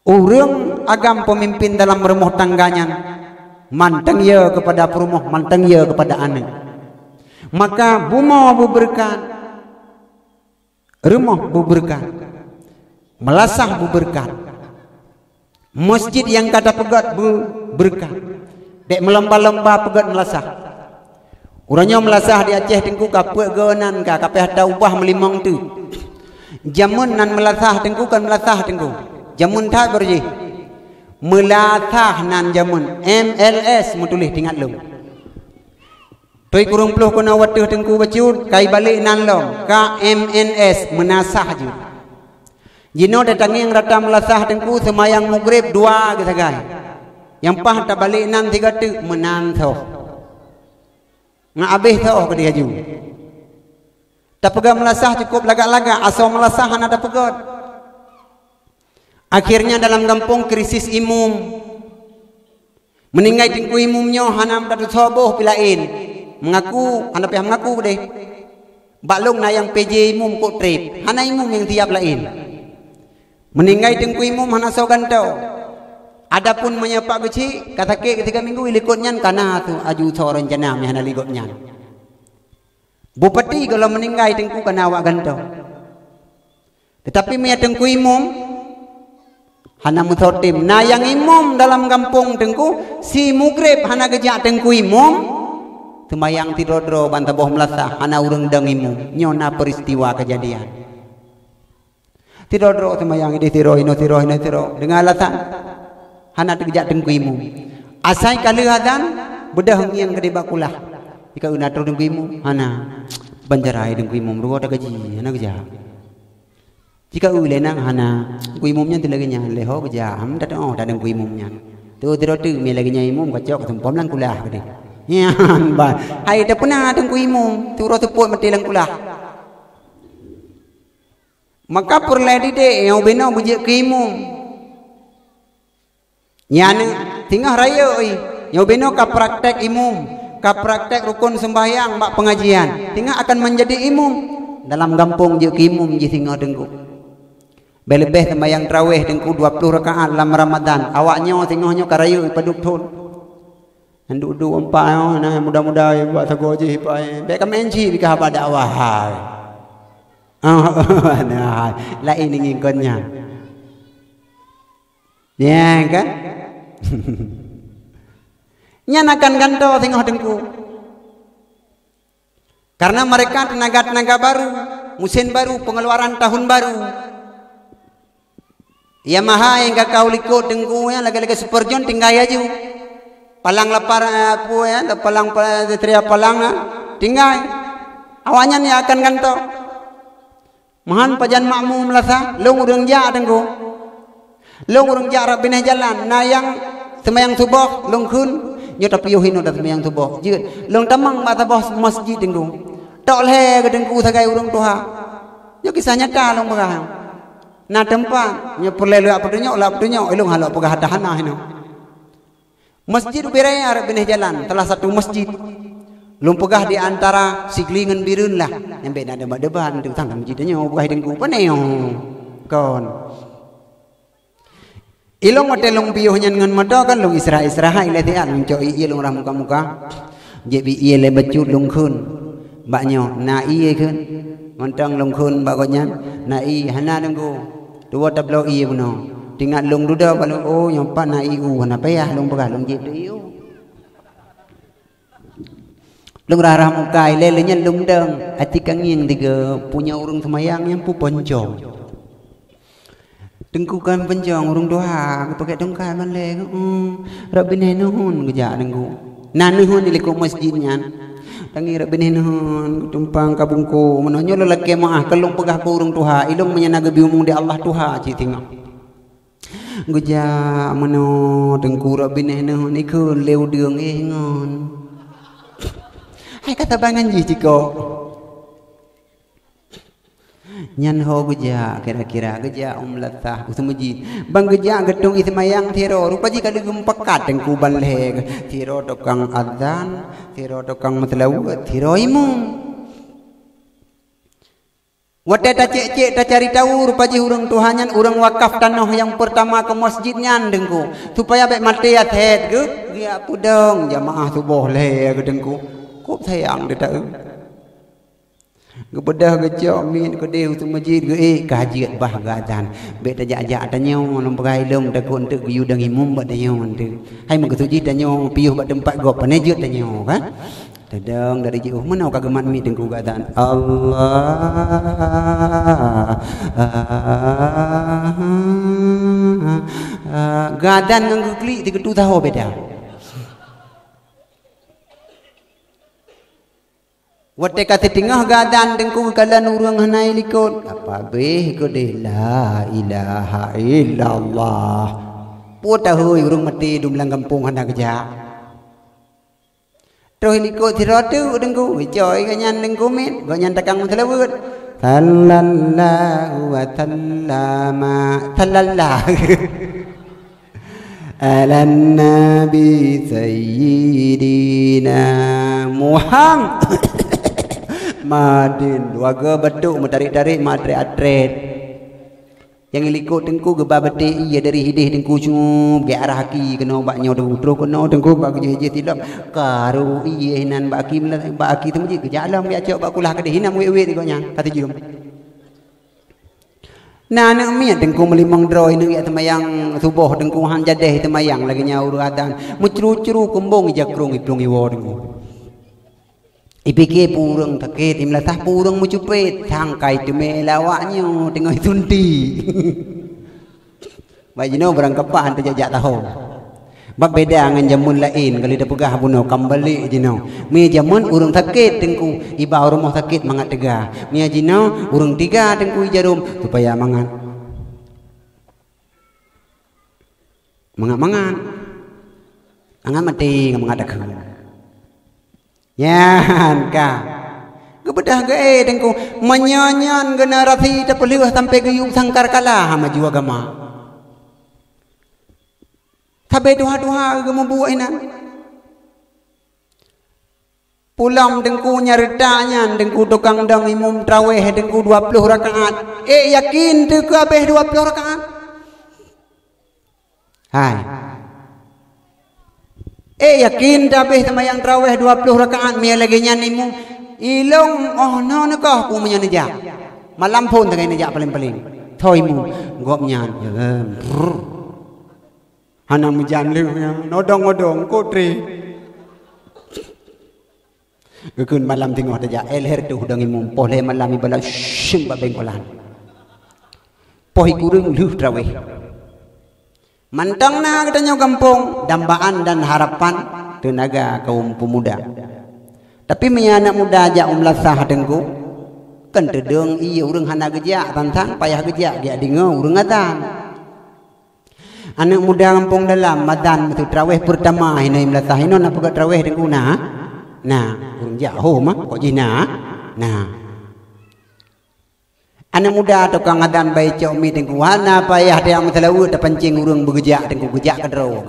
A: urang agam pemimpin dalam rumah tangganya manteng ya kepada perumah, manteng ya kepada anak. Maka buma berberkat, rumah berberkat, melasah berberkat, masjid yang kata pegat berberkat, dek melomba-lomba pegat melasah. Urangnya melasah di Aceh tengku kapek genan ka kapeh ada ubah melimang tu. Jamun nan melasah tengku kan melasah tengku. Jamun tak berje. Melasah nan jamun MLS mutulis tinggal lu. Toi kurung puluh kena watuh tengku bacut kai balik nan long KMNS menasah je. Jino datangi yang rata melasah tengku semayang maghrib 2 gesagai. Yang pah tak balik nan 3 tu menan tho. Nga abih tho ke dia ju. Tak pegang melasah cukup lagak-lagak asal melasah hana ada pegot. Akhirnya dalam kampung krisis imum. Meninggai tengku imumnya hana datu soboh pilain. Mengaku, anda pihak mengaku deh. Baklong na yang PJ imum kok trip. Hana imum yang tiap lain. Meninggai tengku imum hana so gantau. Adapun menyepak kecil, kata ke ketika minggu ilikutnya karena tu aju seorang jenam yang hana ligotnya. Bupati kalau meninggai tengku kena awak gantau. Tetapi maya tengku imum hana muthotim. Nah yang imum dalam kampung tengku si mugrib hana gejak tengku imum. Temayang tidodro bantah boh melasah hana urang dangimu nyona peristiwa kejadian tidodro temayang ini tiro dengan alasan hana terjak tengkuimu asai kali hadan bedah yang gede bakulah jika unatro tengkuimu hana banjarai tengkuimu ruwa tak gaji hana kerja jika ulenang hana kuimumnya tilagnya leho kerja ham tak oh tak tengkuimumnya tu tiro tu me lagi nya imum kacok tempom lang kulah gede. Ya, hai dah pernah tengku imum, turut teput mati lang kulah. Maka perlu didik yang bina bujik ke imum. Nyana tinggal raya oi. Yang bina ka praktek imum, ka praktek rukun sembahyang mak pengajian. Tinggal akan menjadi imum dalam kampung je ke imum je tinggal tengku. Belebeh sembahyang tarawih tengku 20 rakaat dalam Ramadan. Awaknya tinggalnya ka raya paduk thon. Duduk empat nah muda-muda buat tago je hipai baik menji bika haba dakwah nah lain ngikutnya ya kan Nyanakan ganto tengok dengku. Karena mereka tenaga-tenaga baru, musim baru, pengeluaran tahun baru. Yamaha yang kakau likut dengku ya, lagi-lagi superjon tinggal aja. Palang lapar apa ya, palang teriak palang tinggal. Awalnya ni akan ganto. Mahan pajan makmum melasa, long urang ja dengku. Long urang ja rabineh jalan, na yang semayang subuh long kun, nyo tapi yo hino dah semayang subuh. Jeut, long tamang mata bos masjid dengku. Tok le ke dengku sagai urang tuha. Yo kisah nyata long bagah. Na tempat nyo perlelu apa dunyok la dunyok long halok pegah dahana hino. Masjid berai arep beneh jalan, salah satu masjid. Long pegah di antara siglingan birun lah. Nyampe nak debat-debat tentang masjid nyo pegah dengku paneo. Kon. Ilong hotel long piuh nyan ngan mata kan long Israel ile ti an cok iye long ram muka-muka. Je bi iye le bacut long khun. Bak nyo na iye khun. Montang long khun bak konyan na i hana dengku. Dua tablo iye puno. Tinggal long duda balong oh yang pat na iu hana payah long pegah long je iu. Long rarah muka ile le nyan long deng. Ati kanging tiga punya urang semayang yang pu poncong. Dengku kan penjong urung doa pakai dongkai man le rabbi nuhun geja dengku na nuhun di liku masjidnya tangi rabbi nuhun tumpang kabungku menonyo lelaki maah kelung pegah ku urung doa ilung menyenaga biumung di Allah doa ci tengok geja meno dengku rabbi nuhun ikun leu deung ngon hai kata bangan ji ciko nyan ho geja kira-kira geja latah usumuji bang geja gedung ismayang tiro rupaji kada gempekat dengku balhe tiro tukang adzan tiro tukang matlawat tiro imum wate ta cek ta cari tahu rupaji urang tuhanyan urang wakaf tanah yang pertama ke masjidnya dengku supaya baik mati ya thet ge dia pudong jamaah subuh le dengku kok sayang dia tak gebedah gejok min ke deu tu masjid ge kajiat bah gadan be ta ja tanyo long pagai long ta kun tu yu dang imum ba tanyo tu hai mun ketuji tanyo piuh ba tempat gop panejut tanyo kan tadang dari jauh mana kageman mi dengku gadan Allah gadan nganggo klik di ketu tahu beda. Wate kata tengah gadan dengku kalan urang hanai likut apa beh ko de la ilaha illallah puta hoi urang mati dumlang kampung hana keja terus likut thirotu dengku coy kanyan dengku mit kanyan takang telawut sallallahu wa sallama sallallahu ala nabi sayyidina Muhammad Madin warga betuk mentarik-tarik matrik atret yang ilikut dengku geba betik iya dari hidih dengku cuma ge arah haki kena baknya terus kena dengku bak je tilap karu iya hinan baki baki tu mesti ke jalan biar cok bak kulah kadih hinan we dekonya kata jum nah nak mi dengku melimang droi nu ya temayang subuh dengku han jadeh temayang lagi nyaur adan mucru-cru kembung jakrung iplung iwo dengku IPK purung takit imlatah purung mucupet tangkai tu melawaknya tengok tunti bajino barang kepan terjajak tahu bab beda dengan jamun lain kalau dah pegah buno kembali jino mi jamun urung takit tengku iba rumah takit mangat tegah mi jino urung tiga tengku jarum supaya mangan mati mangat dak yan ka kebedah ge dengku menyanyan generasi terpeliuh sampai ke yuk sangkar kalah maju agama tabe doa-doa agama buat ina pulang dengku nyaritanya dengku tukang dang imum traweh dengku 20 rakaat yakin tu ke habis 20 rakaat hai yakin dabeh semayang tarawih 20 rakaat mi lagi nyanimu ilong oh no nakah ku menyanija malam pun tak nija paling-paling thoimu gop nyan hana mujan lu nodong-nodong kotri Gekun malam tengok aja elher tu hudang imum poh le malam ibala syim ba bengkolan. Poh ikurung luh traweh. Mantang na katanya kampung dambaan dan harapan tenaga kaum pemuda. Tapi punya anak muda aja umlasah dengku kan tedeng iya urang hana gejak tantang payah gejak dia dengar urang atan. Anak muda kampung dalam madan betul traweh pertama ini umlasah ini nak buat traweh dengku nah urang jauh mah kok jina nah anak muda tukang adan bayi cok mi dengku hana payah dia melawu terpancing urang bergejak dengku gejak kedro.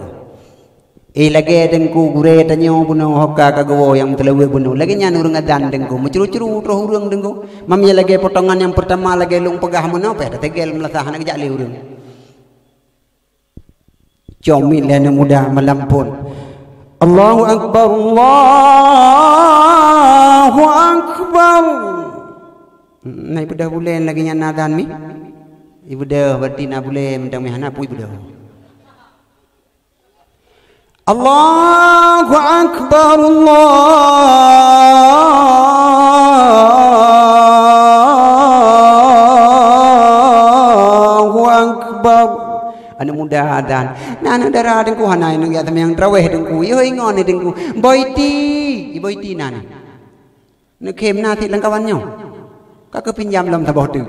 A: Lagi dengku gure tanyo buno hokka kagawo yang terlalu buno lagi nyan urang adan dengku mencuru-curu terus urang dengku mamnya lagi potongan yang pertama lagi lung pegah mono pe tegel melasah nak jak le urang comil dan muda melampun Allahu akbar Allahu akbar nai budak bulen lagi nyan adan mi ibu dah berarti na bulen mendang mehana pu ibu dah Allahu akbar Allahu akbar anak muda adan nana darah dengku hana inu ya yang traweh dengku yo ingon dengku boyti boyti nana nak kem nati langkawannya kak kepinjam dalam tabah tu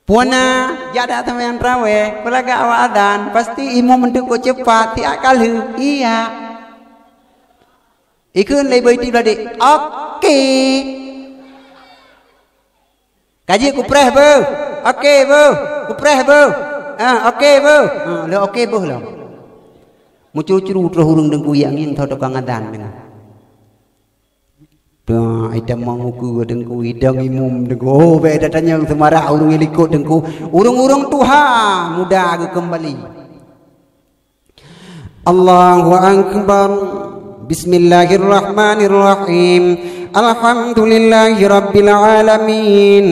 A: Puana jada sama yang traweh belaga awak adan pasti imam mentuk ko cepat tiak kali iya ikun lay boyti bladi oke kaji ku preh bu oke bu ku preh bu oke bu le oke bu lo mucuru-curu terus urang dengku yang ingin tau tukang adan dengan idam manguku dengku idang imum dengku oh beda tanya semara urung ilikut dengku urung-urung Tuhan muda ke kembali Allahu akbar Bismillahirrahmanirrahim Alhamdulillahi rabbil alamin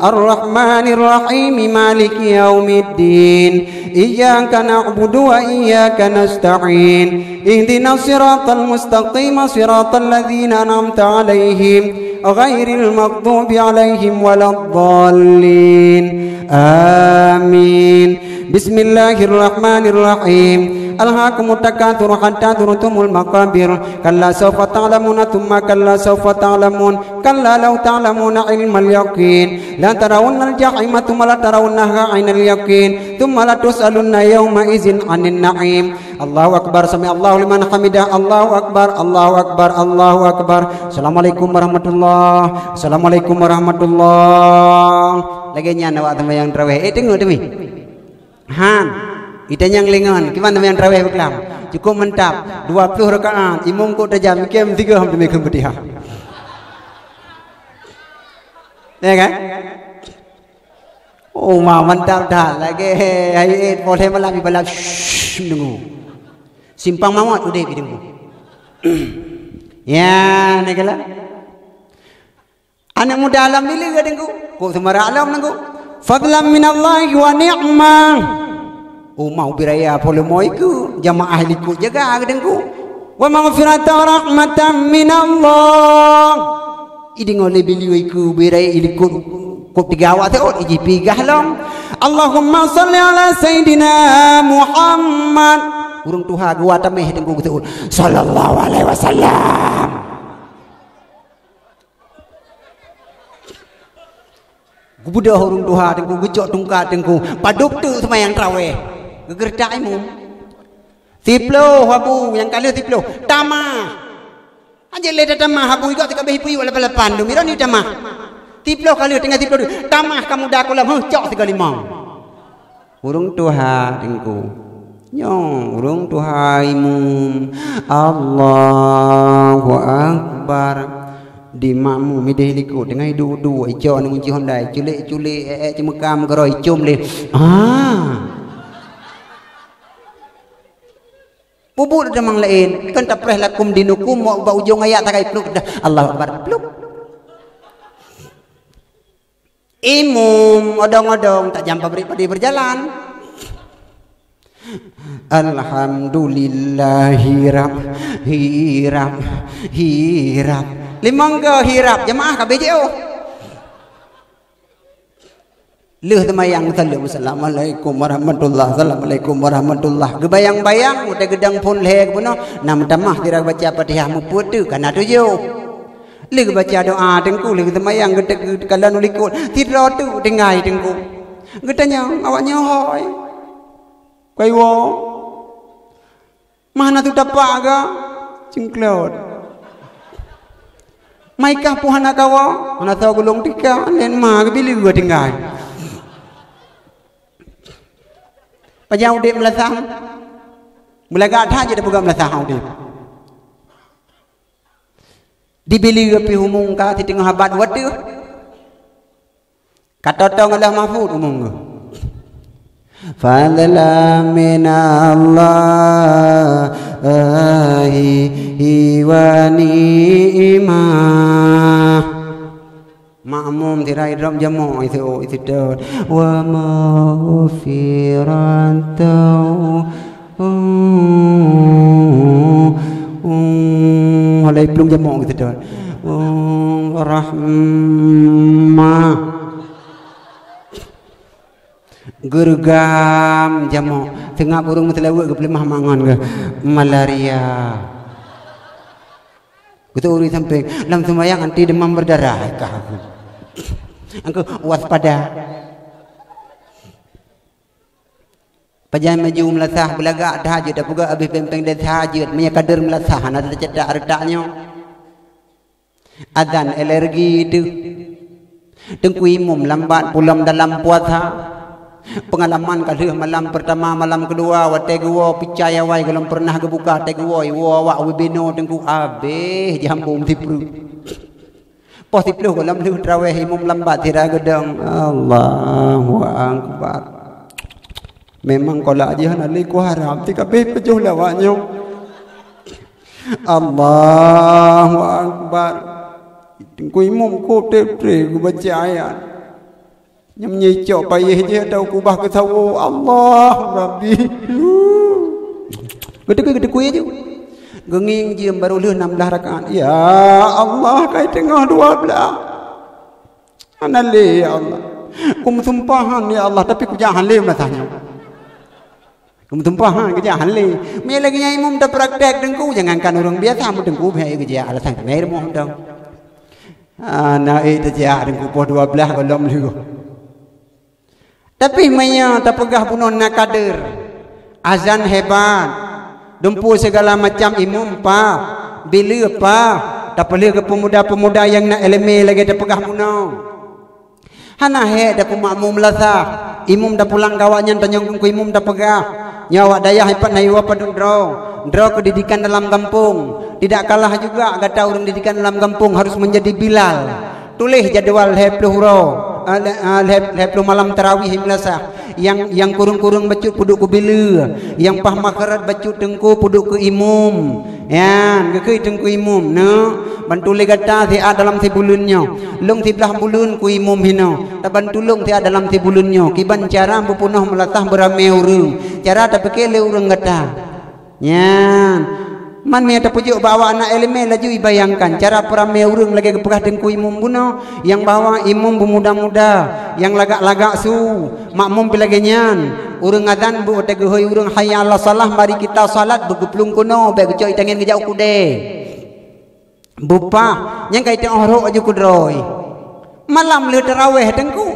A: Ar-Rahmanirrahim Maliki yaumiddin Iyyaka na'budu wa iyyaka nasta'in Ihdinas siratal mustaqim siratal ladzina an'amta 'alaihim ghairil maghdubi 'alaihim waladdallin Amin Bismillahirrahmanirrahim Alhaakumut takatsur hatta zurtumul maqabir kalla sawfa ta'lamuna thumma kalla sawfa ta'lamun kalla law ta'lamuna 'ilmal yaqin la tarawunnal jahima thumma la tarawunnaha 'ainal yaqin thumma la tus'alunna yawma idzin 'anin na'im Allahu akbar sami Allahu liman hamidah Allahu akbar Allahu akbar Allahu akbar Assalamualaikum warahmatullahi Assalamualaikum warahmatullahi lagi nyana awak teman yang traweh tengok demi han kita yang lengan gimana yang traweh beklam cukup mentap 20 rakaat imam kok tajam kem 3 hampir mekem betiha ya kan oh ma mantap dah lagi hai boleh malam ibalah dengu simpang mawat udah dengu ya negala anak muda alam milih dengu kok semara alam dengu fadlan minallahi wa ni'mah oh mau biraya pole moiku jamaah liku jaga gedengku wa maghfiratan rahmatan minallah iding oleh beliau iku biraya liku kop tiga awak tu iji pigah long Allahumma salli ala sayidina Muhammad urung tuha gua tameh dengku tu sallallahu alaihi wasallam gubudah urung tuha dengku gejok tungkat dengku paduk tu semayang traweh gegerdak imum tiplo habu yang kali tiplo tamah aja leda tamah habu ikut tika behi puyu lepan du mira ni tamah tiplo kali tengah tiplo tamah kamu dah kolam cok 35 urung tuha dengku nyong urung tuha imum Allahu akbar di mamu mideh liku dengan du ijo nang unci hondai culik cemekam gero icum le bubuk demang lain kan tapreh lakum dinukum mau ba ujung ayat takai pluk dah Allahu akbar pluk imum odong-odong tak jam pabrik padi berjalan Alhamdulillah hirap hirap hirap. Limang ke hirap jemaah kabeh je oh. Leuh temayang sallallahu assalamualaikum warahmatullahi assalamualaikum warahmatullahi. Gebayang-bayang udah gedang pun leh puno nam tamah tira baca Fatihah muput tu kana tujuh. Leuh baca doa tengku leuh temayang gedeg kala nulikul tira tu dengai tengku. Gedanya awaknya hoi. Kaiwo mana tu tapak ga cingklot maikah puhana kawa mana tahu gulung tika len ma gebili gua tinggal pajau dek melasang mulaga tha je dah pegang melasang dek dibili gapi humung ka ti tengah habat watu kata tong Allah mahfud umum ga fadla min Allah wa ni'mah ma'mum tirai drum jamu itu dot wa maghfiratan halai belum jamu itu dot rahmah gergam jamu tengah burung metelawak ke pelemah mangan ke malaria kita uri sampai dalam sembahyang anti demam berdarah kah angku waspada pajai maju melasah belaga tahajud dah puga habis pempeng dan tahajud punya kader melasah ada cedak redaknya adzan alergi itu tengku imum lambat pulang dalam puasa pengalaman kali malam pertama malam kedua wate gua percaya wai kalau pernah kebuka te gua wa wibino tengku abe jambung tipru pos tiplu kalau lu traweh imam lambat tira gedang Allahu akbar memang kalau aja nali ku haram ti kabeh pejuh lawaknya Allahu akbar tengku imam ku te ku baca ayat nhâm nhi chọ bay je đâu ku bah ke tahu Allah Rabbi gede kuih je genging je baru leuh 16 rakaat ya Allah kai tengah 12 anale ya Allah kum sumpahan ya Allah tapi ku jangan le masahnya kum sumpahan ke jangan le me lagi nyai mum dah praktek dengku jangankan orang biasa mu dengku bhai ke je alasan mer mo dong ana itu je dengku po 12 belum leuh tapi maya tak pegah punon nak kader azan hebat dumpu segala macam imam pa bila pa tak boleh ke pemuda-pemuda yang nak eleme lagi tak pegah punon hana he dak makmum lasah imam dah pulang kawannya tanyong ku imam dah pegah nyawa daya hebat naiwa padundro kedidikan dalam kampung tidak kalah juga kata orang didikan dalam kampung harus menjadi bilal tulis jadual hepluhro heplu malam tarawih himlasah yang kurung-kurung bacut puduk ku bila yang pah makarat bacut tengku puduk ke imum ya ke tengku imum no bantu le kata dia dalam tibulunnya lung tiblah bulun ku imum hino tak bantu lung dia dalam tibulunnya kiban cara bupunah melatah beramai urang cara tak pakai le urang kata ya man me pujuk bawa anak eleme laju bayangkan cara peramai urang lagi kepegah tengku imum buno yang bawa imum pemuda-muda yang lagak-lagak su makmum pilagenyan urang adzan bu te gehoy urang hayya ala salah mari kita salat begeplung kuno bae gecoi tangen gejau kude bupa yang kai teng orok aju kudroi malam le tarawih tengku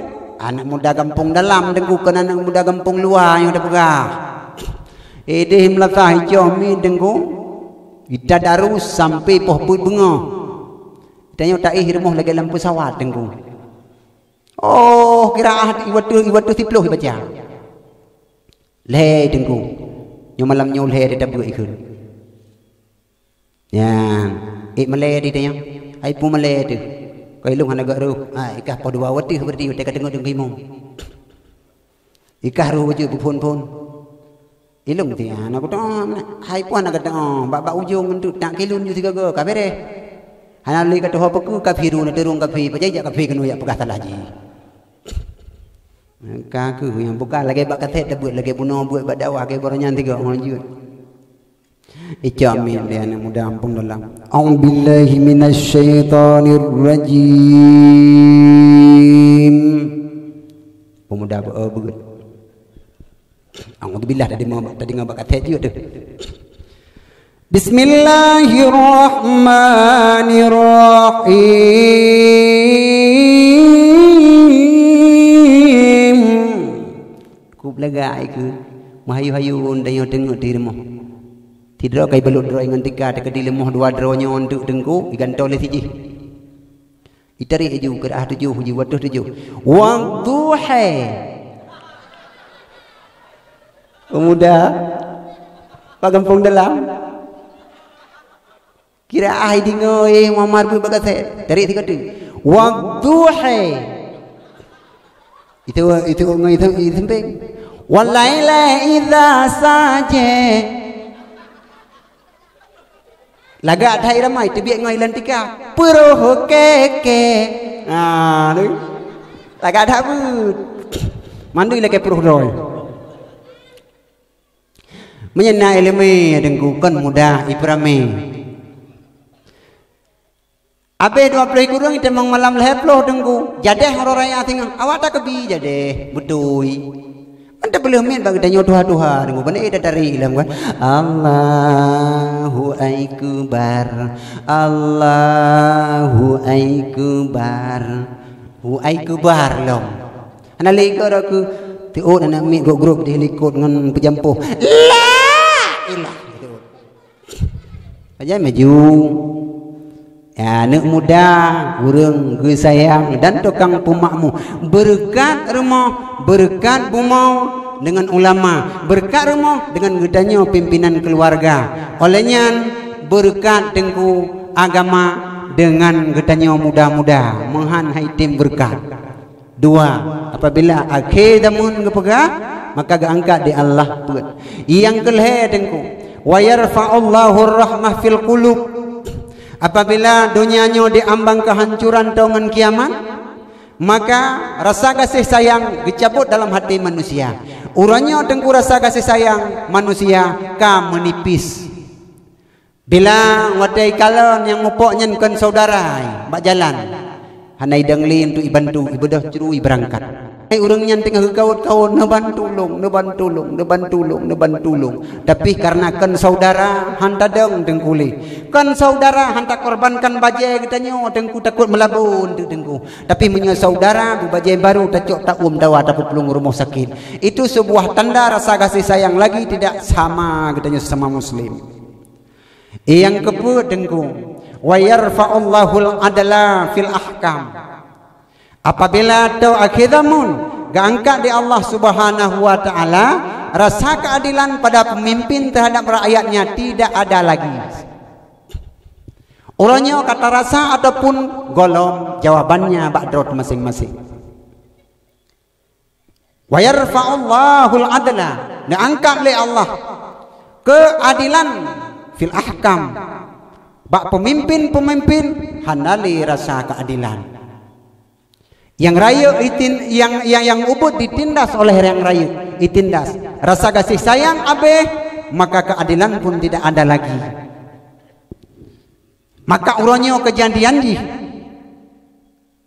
A: anak muda kampung dalam tengku kan anak muda kampung luar yang dah pegah edeh melatah hijau mi tengku kita darus sampai pohon bunga. Tanya tak hirmuh lagi lampu sawat tengku. Oh kiraat iwatu tiploh baca. Leh tengku. Nyo malam nyo leh dia buat ikut. Ya, maleh dia tanya. Ai pu maleh tu. Kai lung hana garu. Ikah po dua wati berarti kita tengok tengok imam. Ikah ru baju pun. Ilung dia, nak kata, hai puan nak kata, bapa ujung tu tak kilun juga ke, kabere. Hana li kata apa ku kafiru nak terung kafi, pajak kafi kenu ya pegah salah ji. Kaku yang buka lagi bak katet buat lagi bunuh buat bak dakwah ke barunya 3 orang jut. Icamin dia anak muda ampun dalam. A'udzubillahi minasyaitonir rajim. Pemuda begut. A'udzubillah tadi ngabak katet jut tu. Bismillahirrahmanirrahim. Ku belagai ke mahayu-hayu dayo tengok di rumah. Tidak kai belut dro dengan 3 dekat di lemah 2 dronya untuk dengku ikan tole siji. Itari aju ke 7 huji waduh 7. Wadduha. Pemuda Pak Kampung dalam kira ai dingo Muhammad bu bagate dari 3 tu. Wadduha. Itu penting. Walaila idza saja. Lagak thai ramai terbiak ngoi lantika. Puruh keke. Ni. Lagak dah but. Mandui lagi puruh roy. Menyena eleme dengku kan mudah iprame. Abe 20 kurang kita mang malam lehploh dengku. Jadeh haro raya tengah. Awak tak kebi jadeh. Betui. Anda boleh main bagi tanya Tuhan dengan mana ada dari ilam kan Allahu Akbar Allahu Akbar Hu Akbar long ana lega aku tiut ana mi grup di helikot dengan pejampuh la ilah aja maju ya anak muda urang ge sayang dan tukang pumakmu berkat rumah berkat bumau dengan ulama berkat rumah dengan gedanya pimpinan keluarga olehnya berkat tengku agama dengan gedanya muda-muda menghan haitim berkat 2 apabila akhir damun gepega maka gaangkat di Allah Tuhan yang kelhe tengku wa yarfa'ullahu rahmah fil qulub apabila dunianya diambang kehancuran dengan kiamat maka rasa kasih sayang dicabut dalam hati manusia urangnya tengku rasa kasih sayang manusia ka menipis bila wadai kalon yang mupoknya kan saudara bak jalan hanai dangli untuk ibantu ibadah curui berangkat ai urangnya tengah kawan-kawan neban tulung tapi karena kan saudara hanta deng dengkuli kan saudara hanta korbankan baje katanya dengku takut melabun dengku tapi menyo saudara bu baje baru tacok tak dawa dapat pelung rumah sakit itu sebuah tanda rasa kasih sayang lagi tidak sama katanya sesama muslim yang kedua dengku wa yarfa'ullahul adla fil ahkam apabila tau akhidamun gaangkat di Allah Subhanahu wa taala rasa keadilan pada pemimpin terhadap rakyatnya tidak ada lagi. Orangnya kata rasa ataupun golong jawabannya ba'drot masing-masing. Wa yarfa'ullahul adla diangkat oleh Allah keadilan fil ahkam bak pemimpin handali rasa keadilan. Yang raya yang ubud ditindas oleh yang raya ditindas rasa kasih sayang abe maka keadilan pun tidak ada lagi maka urangnya kejadian di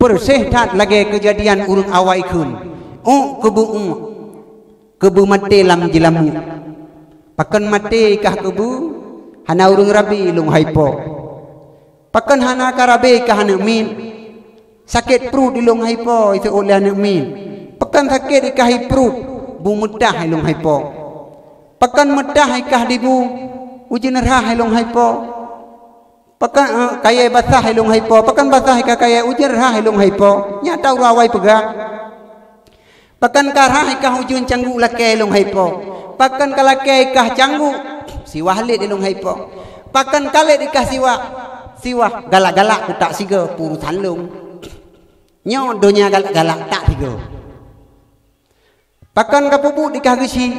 A: persih tak lagi kejadian urang awai kun kebu mati lam jilamu pakan mati kah kebu hana urang rabi lung haipo pakan hana karabe kah hana min sakit perut di long haipo itu oleh anak min pekan sakit di kahi perut bu mudah long haipo pekan mudah ikah di bu uji nerah long haipo pekan kaya basah long haipo pekan basah ikah kaya uji nerah long haipo nyata urawai pegak pekan karah ikah ujun canggu lakai long haipo pekan kalakai ikah canggu siwah lit di long haipo pekan kalit ikah siwah galak-galak kutak siga purusan long nyo donya galak-galak tak tiga pakan kapubu dikagisi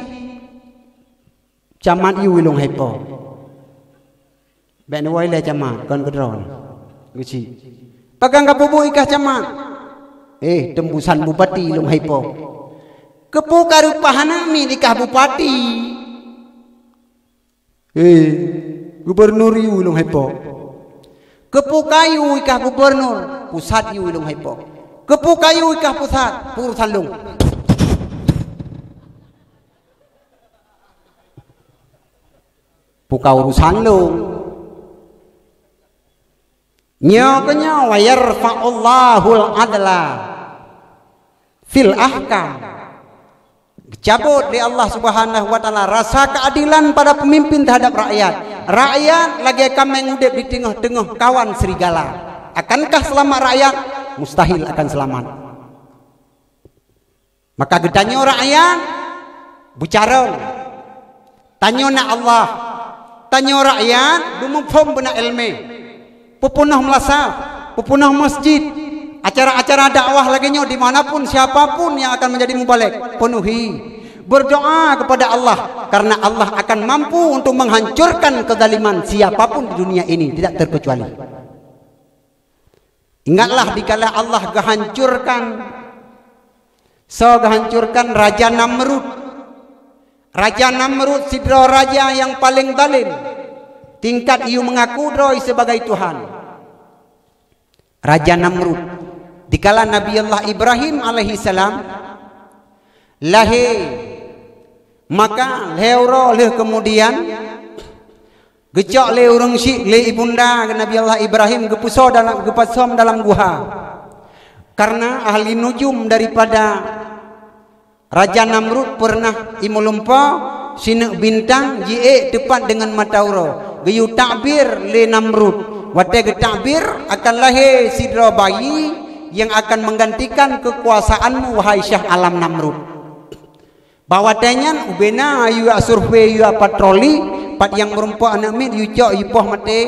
A: camat yu wilung haipo ben wai le camat kon kedron gisi pakan kapubu ikah camat tembusan bupati lung haipo Kepu karupahana mi nikah bupati. Gubernur yu ulung hepo. Kepu kayu ikah gubernur, pusat yu ulung hepo. Kepu kayu ikah pusat, urusan lung. Puka urusan lung. Nyoknya wa yarfa'ullahul adla fil ahkam. Cabut di Allah Subhanahu wa taala rasa keadilan pada pemimpin terhadap rakyat. Rakyat lagi akan mengudip di tengah-tengah kawan serigala. Akankah selamat rakyat? Mustahil akan selamat. Maka gedanya rakyat bicara. Tanya nak Allah. Tanya rakyat dumupom benak ilmu. Pupunah melasa, pupunah masjid, acara-acara dakwah laginya dimanapun siapapun yang akan menjadi mubalik, penuhi, berdoa kepada Allah karena Allah akan mampu untuk menghancurkan kezaliman siapapun di dunia ini tidak terkecuali. Ingatlah dikala Allah gehancurkan Raja Namrud. Raja Namrud sidra raja yang paling zalim. Tingkat iu mengaku Roy sebagai Tuhan. Raja Namrud. Dikala Nabi Allah Ibrahim alaihi salam lahir, maka leuro leh kemudian gejak le urang syik le ibunda Nabi Allah Ibrahim gepuso gepasom dalam guha. Karena ahli nujum daripada Raja Namrud pernah imulumpa sinek bintang jie tepat dengan matauro. Geyu takbir le Namrud. Wate ge takbir akan lahir sidra bayi yang akan menggantikan kekuasaanmu wahai Syah Alam Namrud. Bawatannya ubena ayu survei yu patroli pat yang merumpa anak mit yu cok yu poh mate.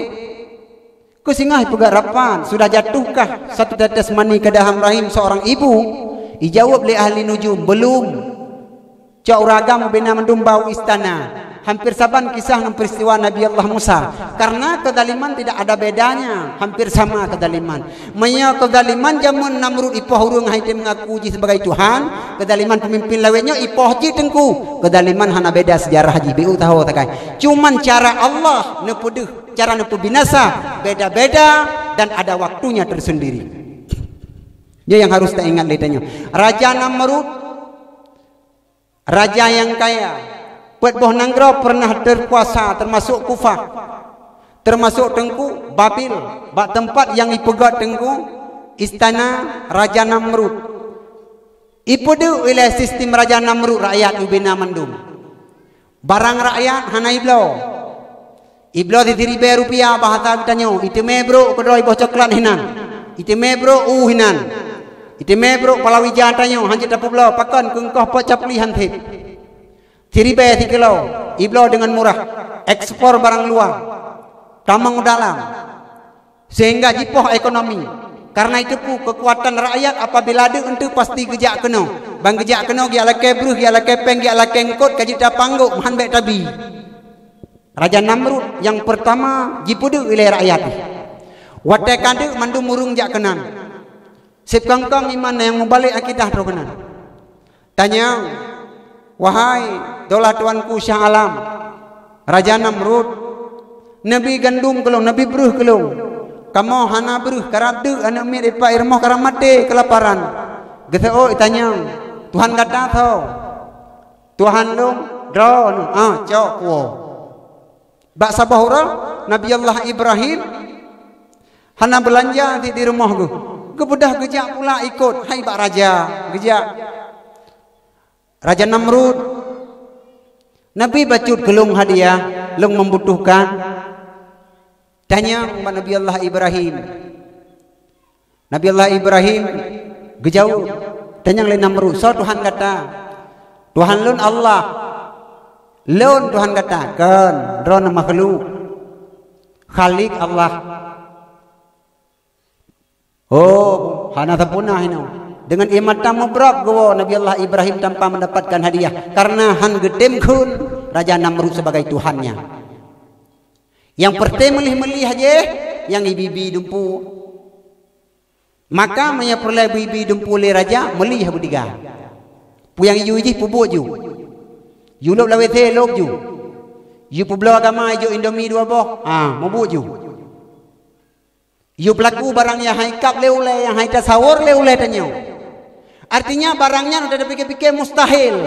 A: Kusingah pegarapan sudah jatuhkah satu tetes mani ke dalam rahim seorang ibu? Dijawab oleh ahli nujum belum. Cok ragam ubena mendumbau istana. Hampir saban kisah dan peristiwa Nabi Allah Musa. Karena kedaliman tidak ada bedanya. Hampir sama kedaliman. Maya kedaliman jamun Namrud ipoh urung haite mengaku sebagai Tuhan. Kedaliman pemimpin lawenya ipoh ji tengku. Kedaliman hana beda sejarah haji. Biu tahu takai. Cuman cara Allah nepuduh, cara nepu binasa beda-beda dan ada waktunya tersendiri. Dia yang harus kita ingat ditanya. Raja Namrud, raja yang kaya. Buat boh Nanggro pernah terkuasa termasuk Kufah, termasuk Tengku Babil, bak tempat yang ipegat Tengku istana Raja Namrud. Ipudu oleh sistem Raja Namrud rakyat ubena mandum. Barang rakyat hana iblo ditiri be rupiah bahasa bertanya itu mebro kedoi boh coklat hinan, itu mebro hinan, itu mebro palawija tanya hanjit apa blo pakan kengkoh po capli hantip. Tiribe 3 kilo, iblo dengan murah, ekspor barang luar, tamang dalam, sehingga jipoh ekonomi. Karena itu pu kekuatan rakyat apabila ada untuk pasti gejak kena, bang gejak kena gi ala kebruh, gi ala kepeng, gi ala kengkot, kajita pangguk, mahan baik tabi. Raja Namrud yang pertama jipudu oleh rakyat. Watai kade mandu murung jak kenan. Sip kangkang iman yang membalik akidah terkenan. Tanya. Wahai dolah tuanku Syah Alam Raja Namrud, Nabi gandum kelong, Nabi beruh kelong, kamu hana beruh karadu anak mir ipa irmoh karamate kelaparan. Gete oh itanya Tuhan kata tau Tuhan long drone cok wo bak sabahura Nabi Allah Ibrahim hana belanja di rumah gue kebudah gejak pula ikut hai bak raja gejak Raja Namrud. Nabi bacut gelung hadiah, lung membutuhkan. Tanya kepada Nabi Allah Ibrahim. Nabi Allah Ibrahim gejauh. Tanya oleh Namrud. So Tuhan kata, Tuhan lun Allah. Lun Tuhan kata, kan drone makhluk. Khalik Allah. Oh, hana tapunah ini. Dengan imata mubrab gowo Nabi Allah Ibrahim tanpa mendapatkan hadiah karena han gedem kun Raja Namrud sebagai Tuhannya. Yang pertama melih aja yang ibibi dumpu. Maka menyeperlai bibi dumpu le raja melih budiga. Puyang yu ji pubuk ju. Yu lop lawe the lop ju. Yu publo agama ju Indomie 2 boh. Mabuk ju. Yu pelaku barang yang haikap leule yang haita sawur leule tanyo. Artinya barangnya udah dipikir-pikir mustahil.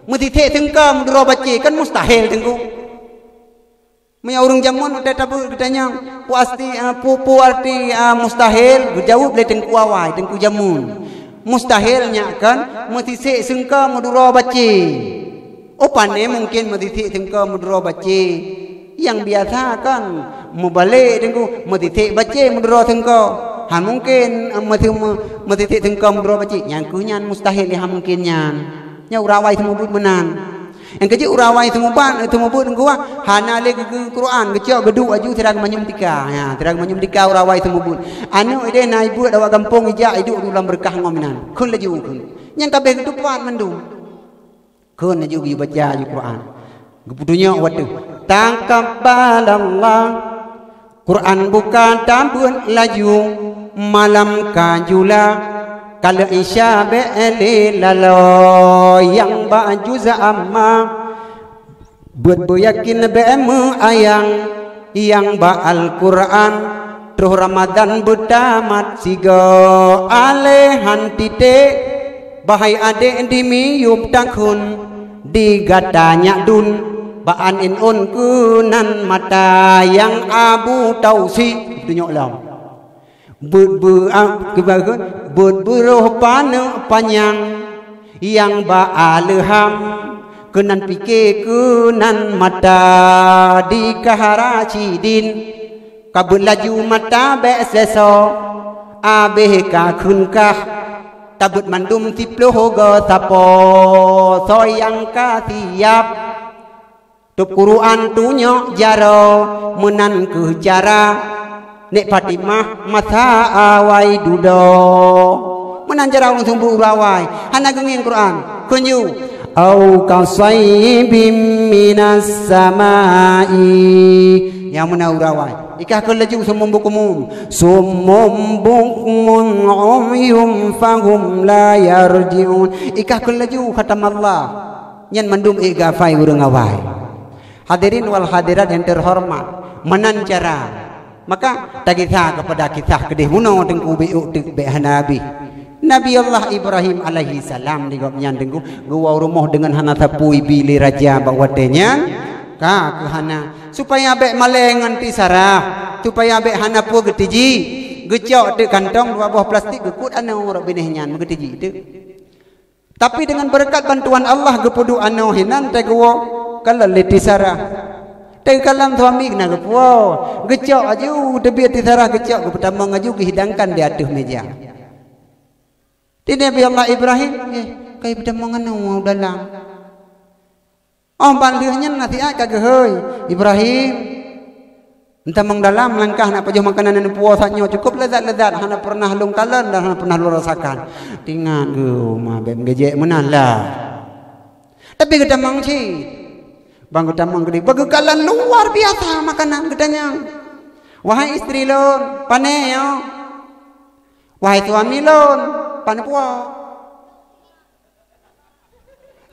A: Mutithe tengka mudro baca kan mustahil tengku. Maya urang jamun udah tabu katanya pu arti mustahil jauh le tengku awai tengku jamun. Mustahilnya kan mutithe sengka mudro baca. Opane mungkin mutithe tengka mudro baca. Yang biasa kan mubalik tengku mutithe baca mudro tengka. Han mungkin mutithe tengka mudro baca. Yang kunyan mustahil ya mungkin nyan. Nya urawai semubut menan. Yang kecil urawai semubut gua hana le ke Quran kecil geduk aju terang manyum tika. Ya, terang manyum tika urawai semubut. Anu ide na ibu dawa kampung ija hidup dalam berkah ngominan. Kun laju kun. Yang kabeh itu puan mendung. Kun laju baca aju Quran. Gepudunya waduh. Taqabbalallah. Quran bukan tambun laju malam kajula. Kalau isya be'eli lalo yang baju za'amma buat yakin be'emu ayang yang ba'al Quran terus Ramadan betamat sigo alehan titik bahai adik di miyub takun digatanya dun ba'an inun kunan mata yang abu tausi dunyok lam beruh panjang yang ba'alham kenan pikir kenan mata di kaharacidin kabut laju mata beseso abeh kakunkah tabut mandum tiploh go tapo soyang katiap tup Quran tunyok jaro menan ke cara nek Fatimah mata awai dudo menanjara orang sumbu urawai hana gengin Quran kunyu au kasaibim minas samai yang mana urawai ikah kelaju sumum bukumum umyum fahum la yarjiun ikah kelaju khatam Allah nyan mandum igafai urang awai. Hadirin wal hadirat yang terhormat menanjara maka kita kepada kita kedih muno tengku biuk be Nabi Nabi Allah Ibrahim alaihi salam di gopnyan tengku gua rumah dengan hana tapui bili raja bawatenya ka ke hana supaya be malengan ti sarah supaya be hana pu getiji gecok de kantong 2 buah plastik gekut anu ora binehnya getiji itu tapi dengan berkat bantuan Allah gepudu anu hinan te gua kalau leti sarah kalam suami kena kepuo gecok aju debiat tisarah gecok pertama ngaju kehidangkan di atas meja di Nabi Allah Ibrahim kai pertama nganu dalam balihnya nanti kagehoi Ibrahim entah mang dalam langkah nak pajuh makanan anu puasanya cukup lezat-lezat hana pernah lung talan dan hana pernah lu rasakan tingan ge mah bem gejek menan lah tapi kita mang ci bang utamang gede bagekalan luar biasa makanan gedanya wahai istri lon pane yo wahai suami lon pane puo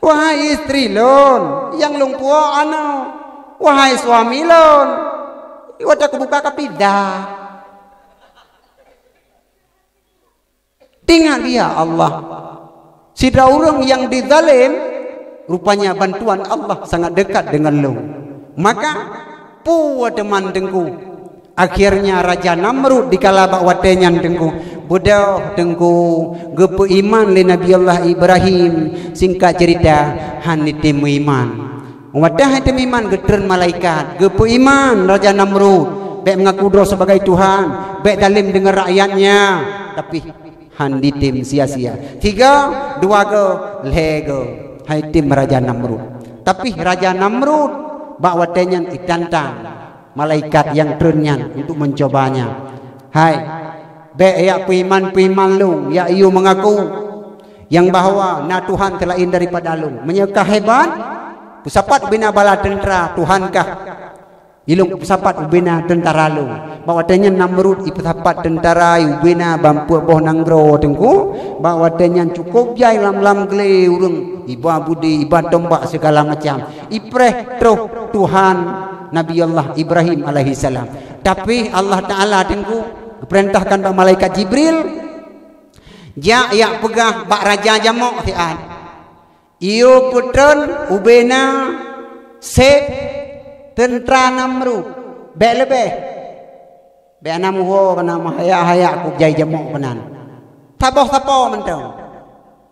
A: wahai istri lon yang lung puo ano wahai suami lon wadah kebuka kapida tinggal dia Allah sidra urang yang dizalim rupanya bantuan Allah sangat dekat dengan lu. Maka puwa teman dengku. Akhirnya Raja Namrud dikala bakwatenya dengku. Bodoh dengku gepu iman le Nabi Allah Ibrahim. Singkat cerita hani temu iman. Wadah temu iman getern malaikat. Gepu iman Raja Namrud. Baik mengaku doa sebagai Tuhan. Baik dalim dengan rakyatnya. Tapi handi tim sia-sia. 3, 2 go lego. Hai tim Raja Namrud. Tapi Raja Namrud bakwatenya ditantang malaikat yang ternyan untuk mencobanya. Hai be ya piman lu ya iu mengaku yang bahwa na Tuhan telah in daripada lu menyekah hebat pusapat bina bala tentara Tuhankah ilung pusapat bina tentara lu bawa tanya Namrud ipatapat tentara ubena bampu boh nanggro tengku bawa tanya cukup jai lam gele urang iba budi iba tombak segala macam ipreh troh Tuhan Nabi Allah Ibrahim alaihi salam. Tapi Allah Taala tengku perintahkan bak malaikat Jibril ja ya pegah bak raja jamok tian iyo putran ubena se tentara Namrud lebih be anamuho kana mahaya ku jai jamok penan tapoh mentong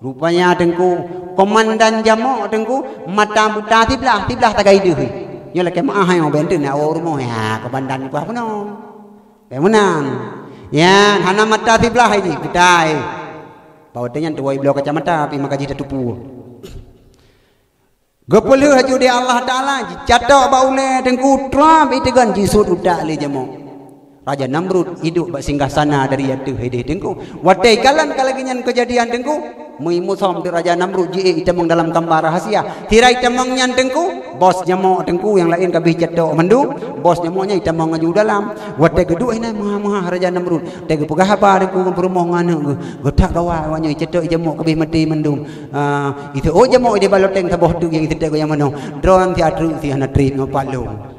A: rupanya tengku komandan jamok tengku mata buta tiblah tagai deui nya leke mah hayo benten na rumah ya komandan ku apa no be menang ya hana mata tiblah ini gedai bawa dengan tuai beliau kacamata pi maka jita tupu gepuluh haju di Allah Ta'ala catok baule tengku trap itegan jisut udak le jamok Raja Namrud hidup singgah sana dari yaitu hede tengku watai kalan kalaginyan kejadian tengku muimusom di Raja Namrud ji itemong dalam gambar rahasia tirai temongnya tengku bos jamok tengku yang lain kabih catok mendu bos jamoknya itemong ngaju dalam watai kedua ini maha Raja Namrud tega pegah apa tengku perumoh nganu gotak gawa wanyo catok jamok kabih mati mendung itu oh jamok di baloteng taboh tu yang tidak yang mano drone ti atru ti hana tri ngopalung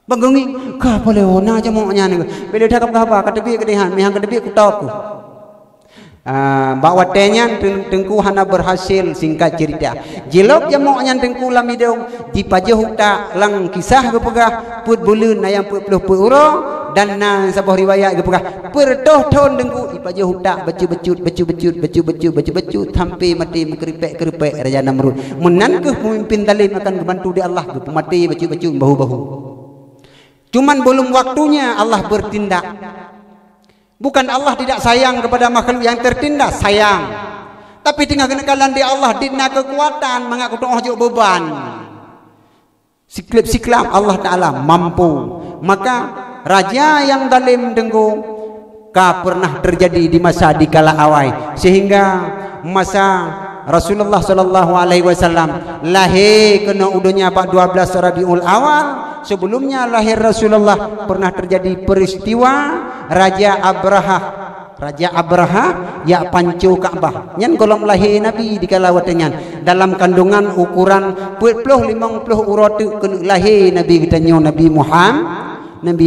A: Bagungi ka boleh ona jamoknya ni bila dah apa kata bi kedehan mehang kata bi kutok bawa tenya tengku hana berhasil singkat cerita jilok jamoknya tengku lamidong di pajahuta lang kisah gepegah put bulun ayam put uro dan na sabah riwayat gepegah perdoh ton tengku di pajahuta becut sampai mati keripek Raja Namrud menan ke pemimpin zalim akan bantu di Allah gepu mati becut bahu-bahu. Cuman belum waktunya Allah bertindak. Bukan Allah tidak sayang kepada makhluk yang tertindas, sayang. Tapi tinggal kenakalan di Allah dina kekuatan mengaku ojo beban. Siklap Allah Ta'ala mampu. Maka raja yang zalim dengku pernah terjadi di masa dikala awal sehingga masa Rasulullah sallallahu alaihi wasallam lahir kena udunya 12 Rabiul Awal. Sebelumnya lahir Rasulullah pernah terjadi peristiwa Raja Abraha ya pancu Ka'bah. Nyan golong lahir Nabi di kala watenyan dalam kandungan ukuran 40-50 urat kena lahir Nabi kita nyo Nabi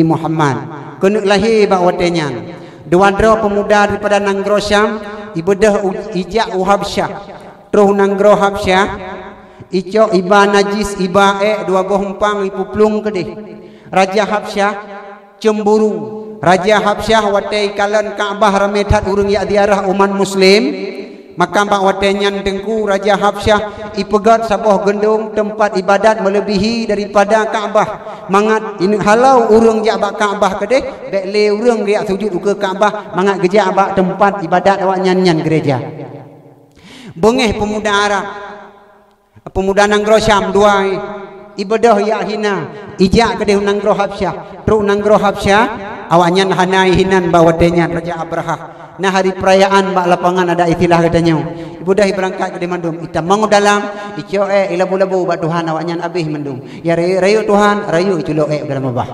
A: Muhammad kena lahir bak watenyan. Dua pemuda daripada Nanggro Syam ibadah ijak Habsyah. Terus Nanggro Habsyah ico iba najis iba dua bohempang ipuplung kedih Raja Habsyah cemburu Raja Habsyah watai kalan Ka'bah rametat urung ya diarah umat muslim maka bak watenyan tengku Raja Habsyah ipegat sabah gendung tempat ibadat melebihi daripada Ka'bah mangat ini halau urung ya bak Ka'bah kedih dek le urung dia sujud ke Ka'bah mangat gejak bak tempat ibadat awak nyan gereja bengeh pemuda Arab pemuda Nanggro Syam dua ibadah ya hina ijak kedeh Nanggro Habsyah terus Nanggro Habsyah awaknya hanai hinan bawa tenya Raja Abraha nah hari perayaan bak lapangan ada istilah katanya ibadah berangkat ke mandum ita mangu dalam ijo ilabu-labu bak Tuhan awaknya abih mandum ya rayu Tuhan rayu itu lo dalam abah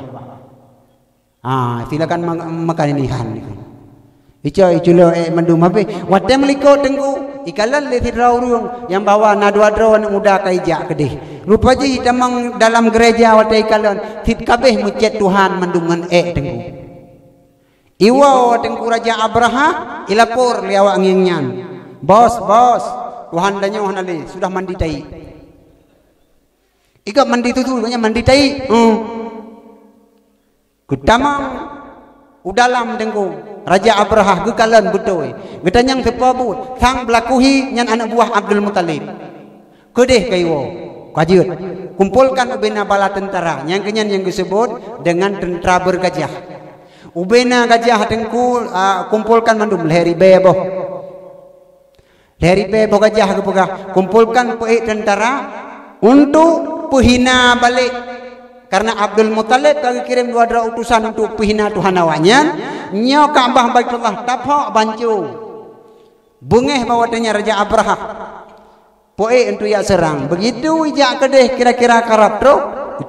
A: silakan makan inihan ijo lo mandum abih watem liko tengku ikalan le tirau yang bawa na dua drone muda kaijak kedih rupa ji tamang dalam gereja watai ikalan tit kabeh mucet Tuhan mendungan tengku iwa tengku Raja Abraha ilapor liawak ngingyan bos Tuhan danyo hanale sudah mandi tai ika mandi tutu nya mandi tai kutamang udalam tengku Raja Abraha gekalan betul getanyang tepabut sang belakuhi nyan anak buah Abdul Muttalib kedeh kaiwo kajut kumpulkan ubena bala tentara yang kenyan yang disebut dengan tentara bergajah ubena gajah tengku kumpulkan mandum leheri bebo gajah kepegah kumpulkan peik tentara untuk pehina balik karena Abdul Muttalib kami kirim dua utusan untuk pihina Tuhan awaknya nyo Ka'bah Baitullah tapok bancu bungeh bawatnya Raja Abraha poe untuk ya serang begitu ijak kedeh kira-kira karap tro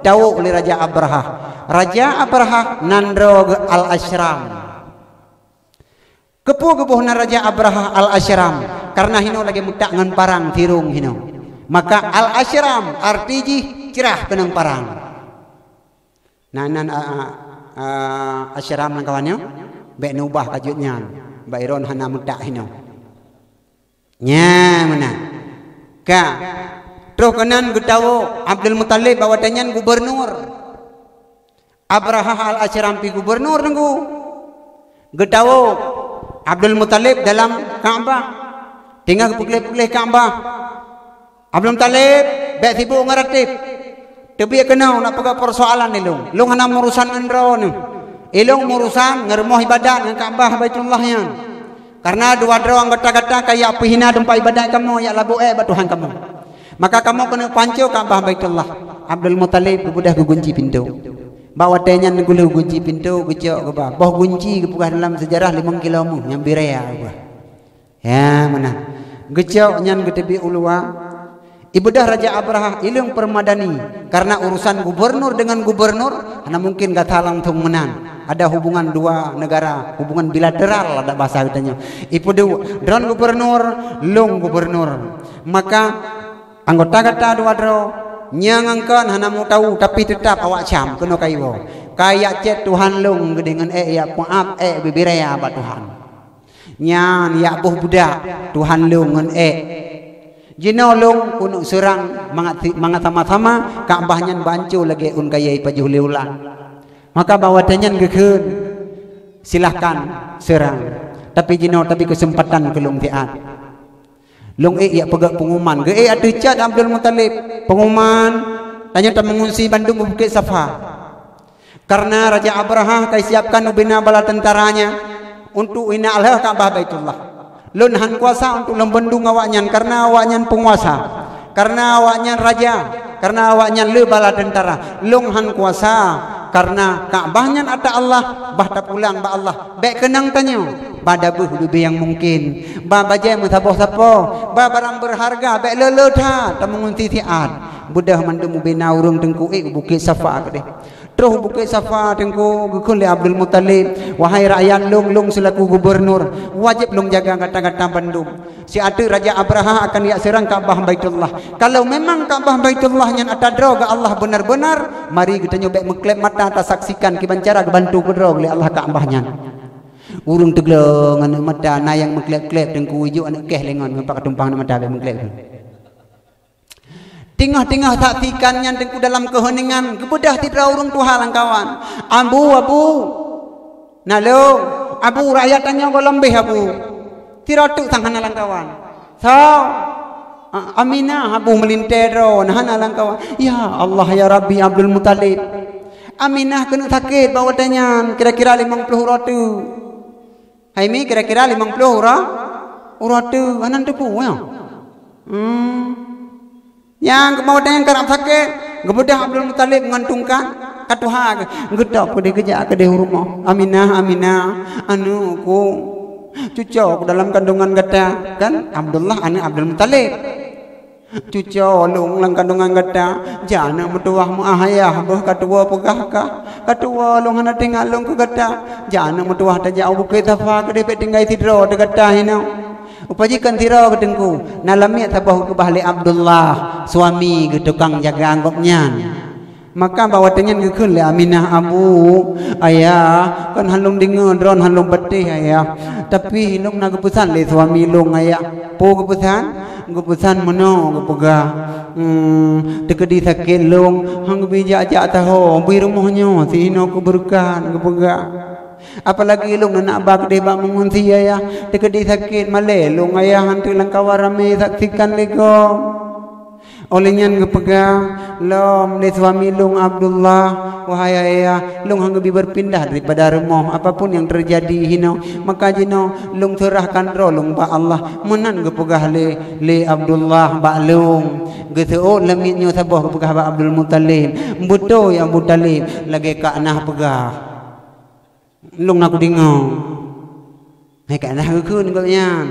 A: tahu oleh Raja Abraha. Raja Abraha nandro Al-Ashram. Kepuh na Raja Abraha Al-Ashram karena hino lagi mutak ngan parang tirung hino. Maka Al-Ashram artiji cerah kenang parang. Nanan Ashram nang kawannya bek nubah kajutnya. Bairon hana mutak hino. Nya mana? Ka terus kanan getawo Abdul Muttalib bawa tanyan gubernur. Abraha Al-Ashram pi gubernur nunggu. Getawo Abdul Muttalib dalam Ka'bah. Tinggal pulih-pulih Ka'bah. Abdul Muttalib bek sibuk ngaratib. Tapi kenau nak pegang persoalan ni long. Long hana urusan ngendro ni. Ilong urusan ngermoh ibadat dengan Ka'bah Baitullahnya. Karena dua drawang gata-gata kayak pihina tempat ibadat kamu ya labu Tuhan kamu. Maka kamu kena pancu Ka'bah Baitullah. Abdul Muttalib budak gunci pintu. Bawa tanya ngulu gunci pintu gejok ke bah. Boh gunci ke dalam sejarah 5 kilomu yang biraya gua. Ya mana. Gejok nyan getebi ulua. Ibadah Raja Abraha ilung permadani karena urusan gubernur dengan gubernur hanya mungkin gak talang tung menan. Ada hubungan dua negara, hubungan bilateral ada bahasa katanya. Ipu dron gubernur, long gubernur. Maka anggota kata dua dro nyangangkan hana mau tahu tapi tetap awak cam kena kaiwo. Kayak cet Tuhan long dengan ya maaf bibiraya ba Tuhan. Nyan ya buh budak Tuhan long ngan Jino long unuk serang mangat sama-sama Ka'bahnya bancu lagi un kayai pajuh liulan. Maka bawa tanyan gekun silahkan serang. Tapi jino tapi kesempatan kelung tiat. Long ya pegak pengumuman. Ge ada cat Abdul Muttalib pengumuman tanya tak mengunci Bandung Bukit Safa. Karena Raja Abraha kai siapkan ubina bala tentaranya untuk ina Allah Ka'bah Baitullah. Lun han kuasa untuk lembendung awaknya karena awaknya penguasa, karena awaknya raja, karena awaknya le bala tentara. Lung han kuasa karena Ka'bahnya ada Allah, bah tak pulang ba Allah. Baik kenang tanya, bada buh lebih yang mungkin. Ba bajai mutapoh-tapoh, ba barang berharga, baik lele tha, tak mengunti tiat. Budah mandemu bina urung tengku Bukit Safa kedeh. Terus Bukit Safa tengku gukun li Abdul Muttalib. Wahai rakyat long selaku gubernur, wajib long jaga kata-kata Bandung. Si ada Raja Abraha akan dia serang Ka'bah Baitullah. Kalau memang Ka'bah Baitullah yang ada droga Allah benar-benar, mari kita nyobek mengklep mata tak saksikan kibancara bantu kedrog li Allah Ka'bahnya. Urung teglong anu mata na yang mengklep-klep tengku ijo anak keh lengon mempak tumpang na mata be mengklep. Tingah-tingah tak tikannya tengku dalam keheningan kebedah tidak urung Tuhan kawan. Abu nalo abu rakyatnya golembeh abu tiratuk tangan alang kawan. So Aminah abu melintero nahan alang kawan. Ya Allah ya Rabbi Abdul Muttalib. Aminah kena sakit bawa tanyan kira-kira 50 ratu. Haimi kira-kira 50 ratu anan tepu ya. Yang kemudian kerap sakit, kemudian Abdul Muttalib mengantungkan katuha, gedok kode kerja kode rumah. Aminah, anu ku cucok dalam kandungan kata kan Abdullah anak Abdul Muttalib. Cucok lung dalam kandungan kata, jana mutuah mu ahayah bah katua pegah kah, katua lung hana tinggal lung ke kata, jana mutuah tajau Bukit Safa kode pe tinggal tidro de kata hina. Upajikan tira ketengku nalamnya tabah ke bahli Abdullah suami ke tukang jaga anggapnya. Maka bawa tanyan ke kun le Aminah abu ayah kan halung dengar dron halung betih ayah. Tapi nuk nak kepusan le suami long ayah. Po kepusan mano kepega. Tekedi sakit long hang bijak-jak tahu bi rumahnya sino ku berkan kepega. Apalagi long nak bak de bak mengunti ayah tekedi sakit male long ayah hantu langkawar rame saksikan lego olehnya ngepegang lom de suami long Abdullah wahai ayah long hang berpindah daripada rumah apapun yang terjadi hino maka jino long serahkan ro long ba Allah menan ngepegah le Abdullah ba long geseo lemitnyo sabah ngepegah ba Abdul Muttalib buto ya Abu Talib lagi ka nah pegah lung nak dingau. Hai kat nah kun katnya.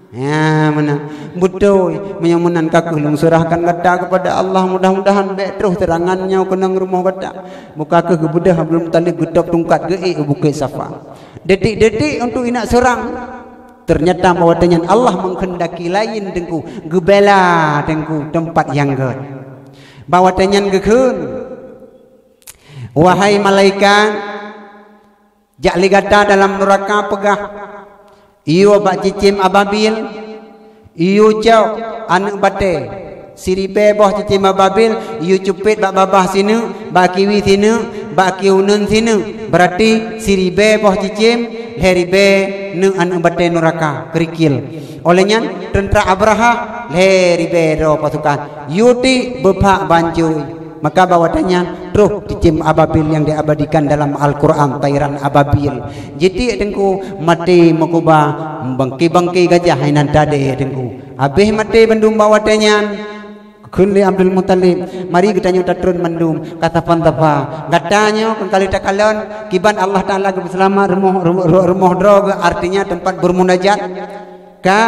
A: Ya mana betul menyamunan kaku lung serahkan kata kepada Allah, mudah-mudahan baik terus terangannya kenang rumah kata muka ke kebudah belum tali gedap tungkat ge bukit safa detik-detik untuk inak serang ternyata bahwatanya Allah menghendaki lain dengku gebela dengku tempat yang ge bahwatanya gekeun wahai malaikat jak ligata dalam neraka pegah iyo bak cicim ababil iyo jauh anak bate siripe boh cicim ababil iyo cupit bak babah sini bak kiwi sini bak kiunun sini berarti siribe boh cicim leribe ne anak bate neraka kerikil olehnya tentara Abraha leribe ro pasukan yuti bepak bancuy maka bahwatanya roh cicim ababil yang diabadikan dalam Al-Quran tairan ababil jadi dengku mati makuba bangki-bangki gajah hainan tade dengku habis mati bandum bahwatanya kulli Abdul Muttalib mari kita nyuta turun mandum kata pantapa katanya kali takalon kiban Allah Taala berselamat rumah droga artinya tempat bermunajat ka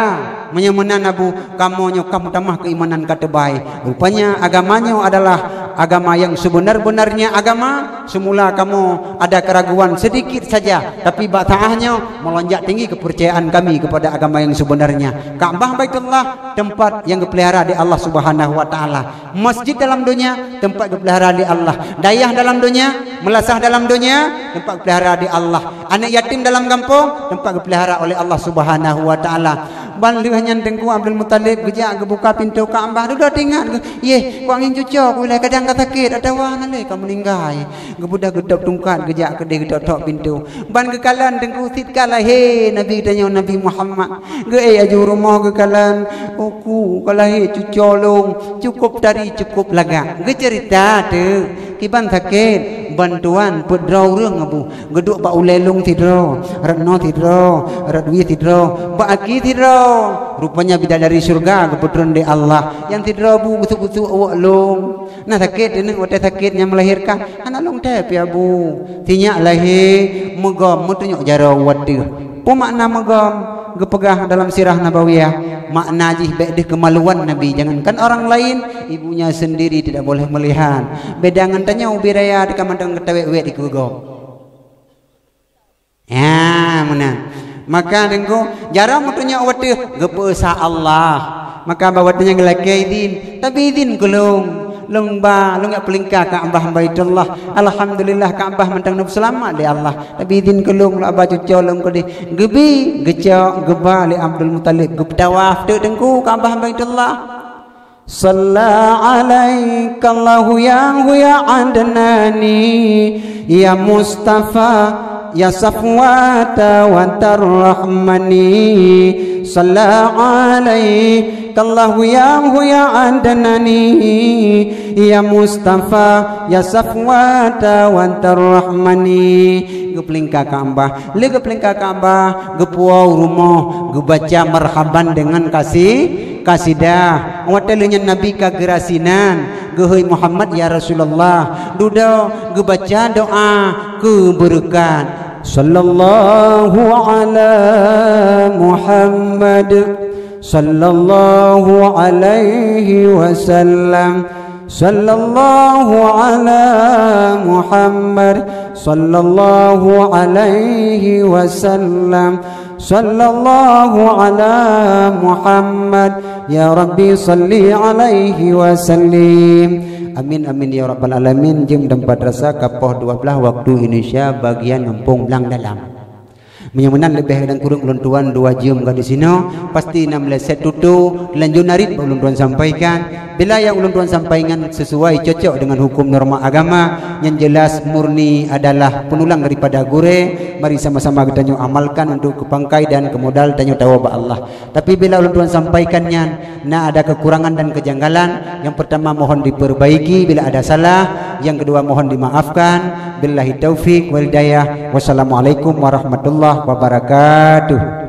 A: menyemenan abu kamu tamah keimanan kata baik rupanya agamanya adalah agama yang sebenar-benarnya agama semula kamu ada keraguan sedikit saja tapi batahnya melonjak tinggi kepercayaan kami kepada agama yang sebenarnya Ka'bah Baitullah tempat yang dipelihara di Allah Subhanahu wa taala masjid dalam dunia tempat dipelihara di Allah dayah dalam dunia melasah dalam dunia tempat dipelihara di Allah anak yatim dalam kampung tempat dipelihara oleh Allah Subhanahu wa taala balik hanya dengku Abdul Muttalib gejak buka pintu Ka'bah dah tinggal ye kau angin cucok wilayah kadang kata sakit ada wahana le kamu ninggai gebudak gedap tungkat gejak kedai gedap pintu ban kekalan dengku sit kala he Nabi tanya Nabi Muhammad ge aju rumah kekalan aku kala he cucolong cukup dari cukup laga ge cerita tu kiban sakit bantuan pedrau reung abu geduk ba ulelung tidro retno tidro radwi tidro ba aki tidro rupanya bidadari surga keputusan di Allah yang tidro bu busu-busu awak long nah sakit ini waktu sakitnya melahirkan anak long tep ya bu tinyak lahir megam mutunyok jaro wadu apa makna megam gepegah dalam sirah nabawiyah makna jih bedeh kemaluan Nabi jangankan orang lain ibunya sendiri tidak boleh melihat bedangan tanya ubiraya di kamandang ketewek-wek di kugok ya mana maka dengko jara mutunya wadu gepesa Allah maka bawatnya ngelake idin tapi idin kulung lungba lunga pelingka Ka'bah Baitullah alhamdulillah Ka'bah mentang nub selamat di Allah tapi idin kelung la ba cucolong ko di gebi gecok geba li Abdul Muttalib geb tawaf tu dengku Ka'bah Baitullah salla alaika Allahu ya adnani ya Mustafa ya Safwata wa Tarrahmani salla alaika Allahu ya adnani ya Mustafa ya Safwata wa Tarrahmani geplingka Ka'bah le geplingka Ka'bah gepuau rumah gebaca marhaban dengan kasidah watelnya Nabi kagerasinan gehoi Muhammad ya Rasulullah duda gebaca doa keberkahan sallallahu ala Muhammad sallallahu alaihi wasallam sallallahu ala Muhammad sallallahu alaihi wasallam sallallahu ala Muhammad ya Rabbi salli alaihi wasallim amin amin ya rabbal alamin jam tempat rasa kapoh 12 waktu Indonesia bagian Lampung Belang Dalam menyemenan lebih dan kurang ulun tuan 2 jam ke di sini pasti 16 set tutu lanjut narit ulun tuan sampaikan bila yang ulun tuan sampaikan sesuai cocok dengan hukum norma agama yang jelas murni adalah penulang daripada gure mari sama-sama kita nyu amalkan untuk kepangkai dan kemodal tanyo tawa Allah tapi bila ulun tuan sampaikannya nah ada kekurangan dan kejanggalan yang pertama mohon diperbaiki bila ada salah yang kedua mohon dimaafkan billahi taufik wal hidayah wassalamualaikum warahmatullahi wabarakatuh.